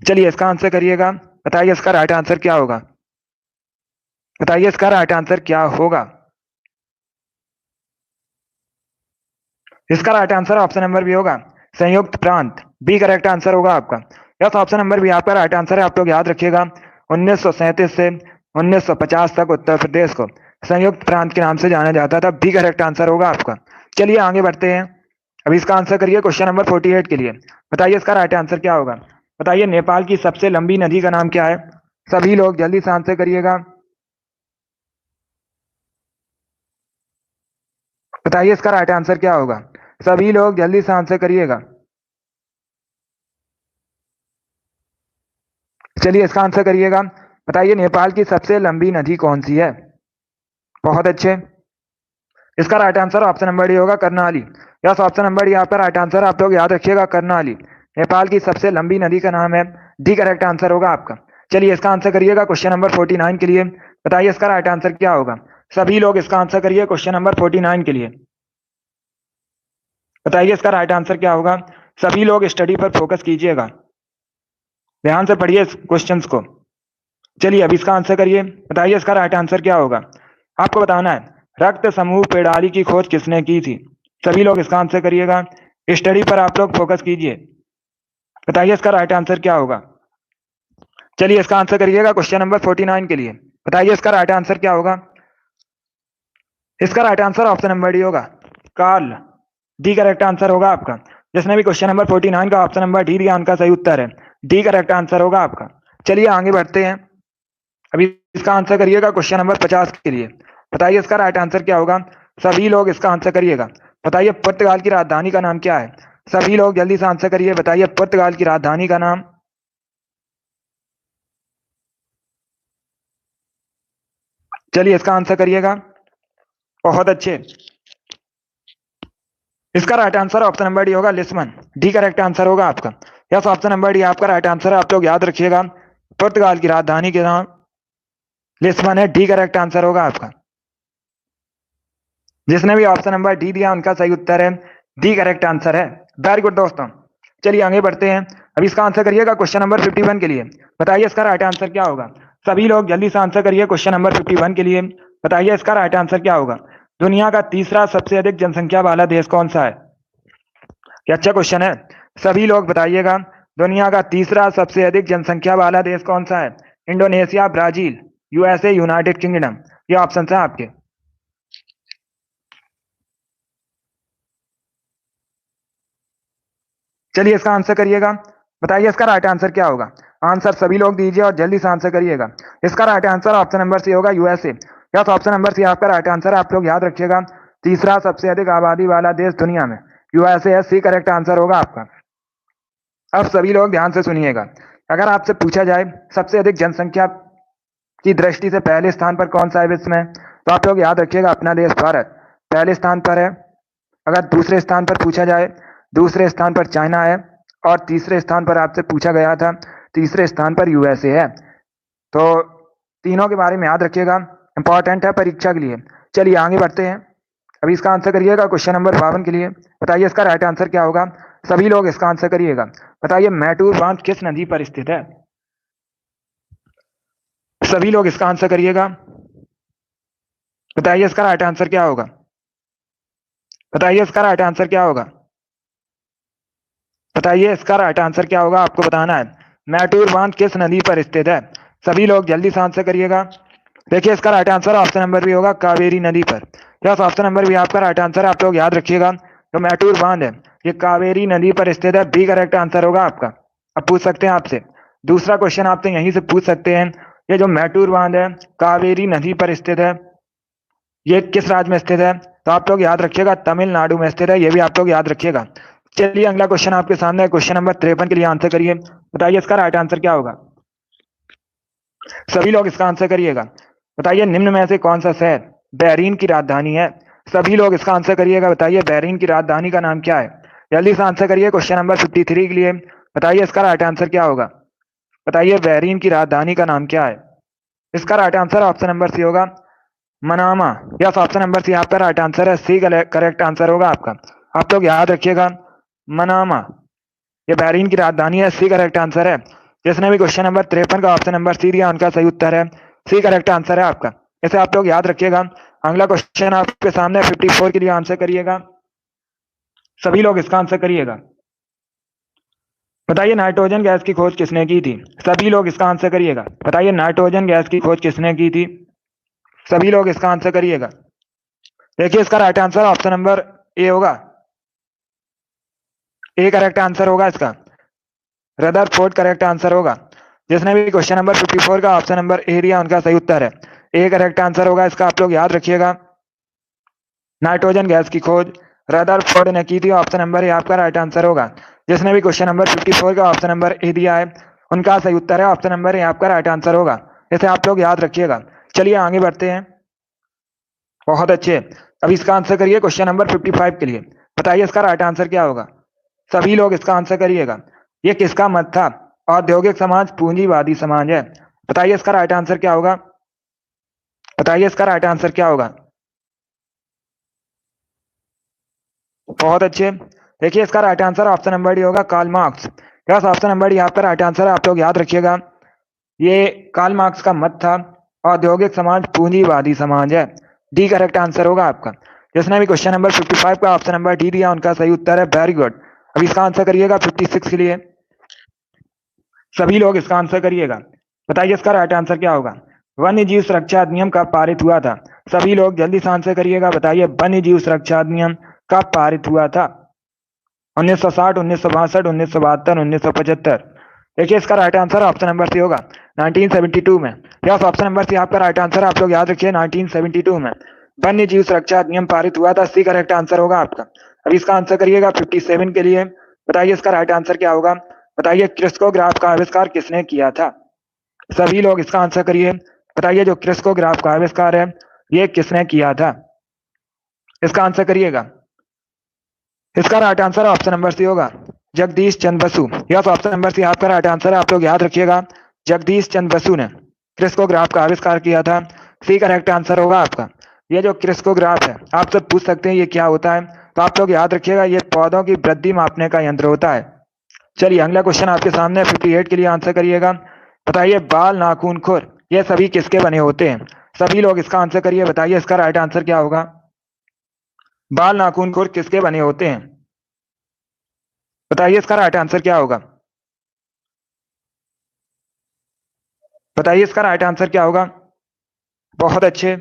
Speaker 1: चलिए इसका आंसर करिएगा। बताइए इसका राइट आंसर क्या होगा। बताइए इसका राइट आंसर क्या होगा। इसका राइट आंसर ऑप्शन नंबर भी होगा, संयुक्त प्रांत। बी करेक्ट आंसर होगा आपका। यस, ऑप्शन नंबर भी आपका राइट आंसर है। आप लोग याद रखिएगा, 1937 से 1950 तक उत्तर प्रदेश को संयुक्त प्रांत के नाम से जाना जाता था। बी करेक्ट आंसर होगा आपका। चलिए आगे बढ़ते हैं। अभी इसका आंसर करिए क्वेश्चन नंबर 48 के लिए। बताइए इसका राइट आंसर क्या होगा। बताइए नेपाल की सबसे लंबी नदी का नाम क्या है। सभी लोग जल्दी से आंसर करिएगा। बताइए इसका राइट आंसर क्या होगा। सभी लोग जल्दी से आंसर करिएगा। चलिए इसका आंसर करिएगा। बताइए नेपाल की सबसे लंबी नदी कौन सी है। बहुत अच्छे। इसका right answer option number D होगा, Karnali. Yes, option number D आपका राइट आंसर। आप लोग याद रखिएगा, कर्णाली नेपाल की सबसे लंबी नदी का नाम है। डी करेक्ट आंसर होगा आपका। चलिए इसका आंसर करिएगा क्वेश्चन नंबर 49 के लिए। बताइए इसका राइट आंसर क्या होगा। सभी लोग इसका आंसर करिए क्वेश्चन नंबर 49 के लिए। बताइए इसका राइट आंसर क्या होगा। सभी लोग स्टडी पर फोकस कीजिएगा, ध्यान से पढ़िए इस क्वेश्चंस को। चलिए अब इसका आंसर करिए। बताइए इसका राइट आंसर क्या होगा। आपको बताना है रक्त समूह प्रणाली की खोज किसने की थी। सभी लोग इसका आंसर करिएगा। स्टडी पर आप लोग फोकस कीजिए। बताइए इसका राइट आंसर क्या होगा। चलिए इसका आंसर करिएगा क्वेश्चन नंबर 49 के लिए। बताइए इसका राइट आंसर क्या होगा। इसका right answer option number D होगा, कार्ल। डी करेक्ट आंसर होगा आपका। जिसने भी क्वेश्चन नंबर 49 का ऑप्शन नंबर डी दिया उनका सही उत्तर है। डी करेक्ट आंसर होगा आपका। चलिए आगे बढ़ते हैं। अभी इसका आंसर करिएगा क्वेश्चन नंबर 50 के लिए। बताइए इसका राइट आंसर क्या होगा। सभी लोग इसका आंसर करिएगा। बताइए पुर्तगाल की राजधानी का नाम क्या है। सभी लोग जल्दी से आंसर करिए। बताइए पुर्तगाल की राजधानी का नाम। चलिए इसका आंसर करिएगा। बहुत अच्छे। इसका right answer option number D होगा, लिस्बन। डी करेक्ट आंसर होगा आपका। यस, ऑप्शन नंबर डी आपका राइट आंसर है। आप लोग याद रखिएगा, पुर्तगाल की राजधानी के नाम लिस्बन है। डी करेक्ट आंसर होगा आपका। जिसने भी ऑप्शन नंबर डी दिया उनका सही उत्तर है। डी करेक्ट आंसर है। वेरी गुड दोस्तों। चलिए आगे बढ़ते हैं। अब इसका आंसर करिएगा क्वेश्चन नंबर 51 के लिए। बताइए इसका राइट आंसर क्या होगा। सभी लोग जल्दी से आंसर करिए क्वेश्चन नंबर 51 के लिए। बताइए इसका राइट आंसर क्या होगा। दुनिया का तीसरा सबसे अधिक जनसंख्या वाला देश कौन सा है। क्या अच्छा क्वेश्चन है। सभी लोग बताइएगा, दुनिया का तीसरा सबसे अधिक जनसंख्या वाला देश कौन सा है। Indonesia, Brazil, USA, United kingdom. ये ऑप्शन है आपके। चलिए इसका आंसर करिएगा। बताइए इसका राइट आंसर क्या होगा। आंसर सभी लोग दीजिए और जल्दी से आंसर करिएगा। इसका right answer option number C होगा, USA. Yes, option number C आपका राइट आंसर। आप लोग याद रखिएगा, तीसरा सबसे अधिक आबादी वाला देश दुनिया में यूएसए है। सी करेक्ट आंसर होगा आपका। अब सभी लोग ध्यान से सुनिएगा। अगर आपसे पूछा जाए सबसे अधिक जनसंख्या की दृष्टि से पहले स्थान पर कौन सा है विश्व में, तो आप लोग याद रखिएगा अपना देश भारत पहले स्थान पर है। अगर दूसरे स्थान पर पूछा जाए, दूसरे स्थान पर चाइना है। और तीसरे स्थान पर आपसे पूछा गया था, तीसरे स्थान पर यूएसए है। तो तीनों के बारे में याद रखिएगा, इंपॉर्टेंट है परीक्षा के लिए। चलिए आगे बढ़ते हैं। अभी इसका आंसर करिएगा क्वेश्चन नंबर 52 के लिए। बताइए इसका राइट आंसर क्या होगा। सभी लोग इसका आंसर करिएगा। बताइए मैटूर बांध किस नदी पर स्थित है। सभी लोग इसका आंसर करिएगा। बताइए इसका राइट आंसर क्या होगा। बताइए इसका राइट आंसर क्या होगा। बताइए इसका राइट आंसर क्या होगा, आपको बताना है। मैटूर बांध किस नदी पर स्थित है। सभी लोग जल्दी से आंसर करिएगा। देखिए इसका राइट आंसर ऑप्शन नंबर भी होगा, कावेरी नदी पर। यस, ऑप्शन नंबर भी आपका राइट आंसर। आप लोग याद रखिएगा, जो मैटूर बांध है ये कावेरी नदी पर स्थित है। बी करेक्ट आंसर होगा आपका। अब पूछ सकते हैं आपसे दूसरा क्वेश्चन, आपसे यहीं से पूछ सकते हैं, ये जो मैटूर बांध है कावेरी नदी पर स्थित है, ये किस राज्य में स्थित है। तो आप लोग याद रखिएगा, तमिलनाडु में स्थित है। ये भी आप लोग याद रखिएगा। चलिए अगला क्वेश्चन आपके सामने है, क्वेश्चन नंबर 53 के लिए आंसर करिए। बताइए इसका राइट आंसर क्या होगा। सभी लोग इसका आंसर करिएगा। बताइए निम्न में से कौन सा शहर बहरीन की राजधानी है। सभी लोग इसका आंसर करिएगा। बताइए बहरीन की राजधानी का नाम क्या है। जल्दी से आंसर करिए क्वेश्चन नंबर 53 के लिए। बताइए इसका राइट आंसर क्या होगा। बताइए बहरीन की राजधानी का नाम क्या है। इसका right answer option number C होगा, Manama. Yes, option number C आपका राइट आंसर है। सी करेक्ट आंसर होगा आपका। आप लोग याद रखिएगा, मनामा ये बहरीन की राजधानी है। सी करेक्ट आंसर है। जिसने भी क्वेश्चन नंबर 53 का ऑप्शन नंबर सी दिया उनका सही उत्तर है। सी करेक्ट आंसर है आपका। इसे आप लोग याद रखिएगा। अगला क्वेश्चन आपके सामने 54 के लिए आंसर करिएगा। सभी लोग इसका आंसर करिएगा। बताइए नाइट्रोजन गैस की खोज किसने की थी। सभी लोग इसका आंसर करिएगा। बताइए नाइट्रोजन गैस की खोज किसने की थी। सभी लोग इसका आंसर करिएगा। देखिए इसका right answer option number A होगा। ए करेक्ट आंसर होगा इसका। रदरफोर्ड करेक्ट आंसर होगा। जिसने भी क्वेश्चन नंबर 54 का ऑप्शन नंबर ए दिया उनका सही उत्तर है। ए करेक्ट आंसर होगा इसका। आप लोग याद रखिएगा, नाइट्रोजन गैस की खोज रदरफोर्ड ने की थी। ऑप्शन नंबर ए आपका राइट आंसर होगा। जिसने भी क्वेश्चन नंबर 54 का ऑप्शन नंबर ए दिया है उनका सही उत्तर है ऑप्शन नंबर ए आपका राइट आंसर होगा। इसे आप लोग याद रखिएगा। चलिए आगे बढ़ते हैं। बहुत अच्छे। अब इसका आंसर करिए क्वेश्चन नंबर 55 के लिए। बताइए इसका राइट आंसर क्या होगा। सभी लोग इसका आंसर करिएगा। ये किसका मत था। औद्योगिक समाज पूंजीवादी समाज है। बताइए इसका राइट आंसर क्या होगा। बताइए इसका राइट आंसर क्या होगा। बहुत अच्छे। देखिए इसका right answer option number D होगा Karl Marx. Yes option number D आपका राइट आंसर है। आप लोग याद रखिएगा। ये कार्ल मार्क्स का मत था औद्योगिक समाज पूंजीवादी समाज है। डी करेक्ट आंसर होगा आपका। जिसने भी क्वेश्चन नंबर 55 का ऑप्शन नंबर डी दिया उनका सही उत्तर है। Very good. अब इसका आंसर करिएगा 56 के लिए। सभी लोग इसका आंसर करिएगा। बताइए इसका राइट आंसर क्या होगा। वन्य जीव सुरक्षा अधिनियम कब पारित हुआ था। सभी लोग जल्दी से आंसर करिएगा। बताइए वन्य जीव सुरक्षा अधिनियम कब पारित हुआ था। 1960, 1962, 1972, 1975। देखिए इसका right answer option number C होगा 1972 में। यस ऑप्शन नंबर सी आपका राइट आंसर। आप लोग याद रखिए 1972 में वन्य जीव सुरक्षा अधिनियम पारित हुआ था। सी करेक्ट आंसर होगा आपका। अब इसका आंसर करिएगा 57 के लिए। बताइए इसका राइट आंसर क्या होगा। बताइए क्रिस्कोग्राफ का आविष्कार किसने किया था। सभी लोग इसका आंसर करिए। बताइए जो क्रिस्कोग्राफ का आविष्कार है ये किसने किया था। इसका आंसर करिएगा। इसका right answer option number C होगा Jagadish Chandra Bose. Yes option number C आपका राइट आंसर है। आप लोग याद रखिएगा जगदीश चंद्र बसु ने क्रिस्कोग्राफ का आविष्कार किया था। सी करेक्ट आंसर होगा आपका। ये जो क्रिस्कोग्राफ है आपसे पूछ सकते हैं ये क्या होता है तो आप लोग याद रखिएगा ये पौधों की वृद्धि मापने का यंत्र होता है। चलिए अगला क्वेश्चन आपके सामने 58 के लिए आंसर करिएगा। बताइए बाल नाखून खुर ये सभी किसके बने होते हैं। सभी लोग इसका आंसर करिए। बताइए इसका राइट आंसर क्या होगा। बाल नाखून खुर किसके बने होते हैं। बताइए इसका राइट आंसर क्या होगा। बताइए इसका राइट आंसर क्या होगा। बहुत अच्छे।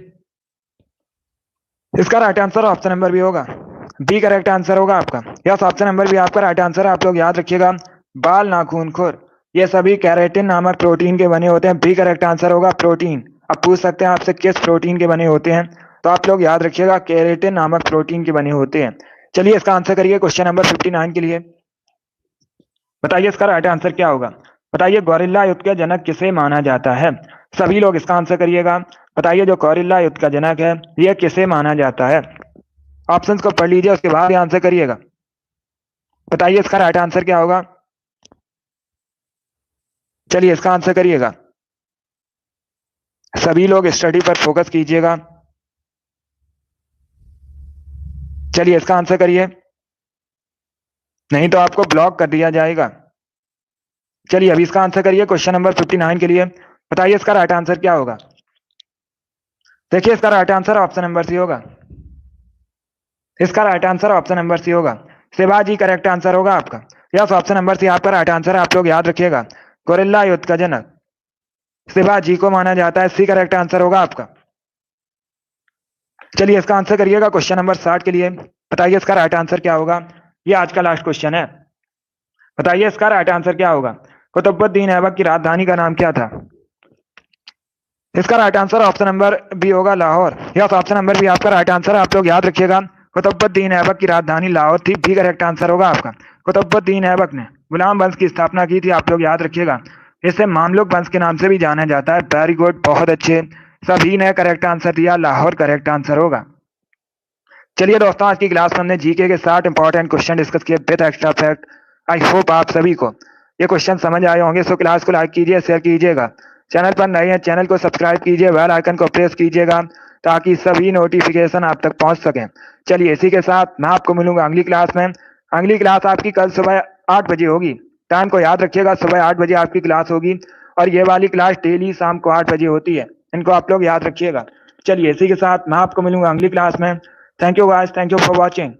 Speaker 1: इसका right answer option number B होगा। बी करेक्ट आंसर होगा आपका। यस ऑप्शन नंबर बी आपका राइट आंसर है। आप लोग याद रखिएगा बाल नाखून खुर ये सभी कैरेटिन नामक प्रोटीन के बने होते हैं। बी करेक्ट आंसर होगा प्रोटीन। अब पूछ सकते हैं आपसे किस प्रोटीन के बने होते हैं तो आप लोग याद रखिएगा कैरेटिन नामक प्रोटीन के बने होते हैं। चलिए इसका आंसर करिए क्वेश्चन नंबर 59 के लिए। बताइए इसका राइट आंसर क्या होगा। बताइए गौरिल्ला युद्ध का जनक किसे माना जाता है। सभी लोग इसका आंसर करिएगा। बताइए जो गौरिल्ला युद्ध का जनक है यह किसे माना जाता है। ऑप्शंस को पढ़ लीजिए उसके बाद आंसर करिएगा। बताइए इसका राइट आंसर क्या होगा। चलिए इसका आंसर करिएगा। सभी लोग स्टडी पर फोकस कीजिएगा। चलिए इसका आंसर करिए नहीं तो आपको ब्लॉक कर दिया जाएगा। चलिए अभी इसका आंसर करिए क्वेश्चन नंबर 59 के लिए। बताइए इसका राइट आंसर क्या होगा। देखिए इसका right answer option number C होगा। इसका right answer option number C होगा शिवाजी करेक्ट आंसर होगा आपका। यस ऑप्शन नंबर सी आपका राइट आंसर है। आप लोग याद रखिएगा गोरिल्ला युद्ध का जनक शिवाजी को माना जाता है। सी करेक्ट आंसर होगा आपका। चलिए इसका आंसर करिएगा क्वेश्चन नंबर 60 के लिए। बताइए इसका राइट आंसर क्या होगा। ये आज का लास्ट क्वेश्चन है। बताइए इसका राइट आंसर क्या होगा। कुतुबुद्दीन ऐबक की राजधानी का नाम क्या था। इसका right answer option number B होगा Lahore. Yes option number B आपका राइट आंसर है। आप लोग याद रखिएगा कुतुबुद्दीन ऐबक की राजधानी लाहौर थी। बी करेक्ट आंसर होगा आपका। कुतुबुद्दीन ऐबक ने गुलाम वंश की स्थापना की थी। आप लोग याद रखिएगा इसे मामलुक वंश के नाम से भी जाना जाता है। वेरी गुड बहुत अच्छे। सभी ने करेक्ट आंसर दिया। लाहौर करेक्ट आंसर होगा। चलिए दोस्तों आज की क्लास में हमने जीके के 60 इंपॉर्टेंट क्वेश्चन डिस्कस किए with extra fact. I hope आप सभी को ये क्वेश्चन समझ आए होंगे। सो क्लास को लाइक कीजिए शेयर कीजिएगा। चैनल पर नए हैं चैनल को सब्सक्राइब कीजिए बेल आइकन को प्रेस कीजिएगा ताकि सभी नोटिफिकेशन आप तक पहुंच सकें। चलिए इसी के साथ मैं आपको मिलूंगा अगली क्लास में। अगली क्लास आपकी कल सुबह 8 बजे होगी। टाइम को याद रखिएगा सुबह 8 बजे आपकी क्लास होगी और ये वाली क्लास डेली शाम को 8 बजे होती है। इनको आप लोग याद रखिएगा। चलिए इसी के साथ मैं आपको मिलूंगा अगली क्लास में। Thank you guys. Thank you for watching.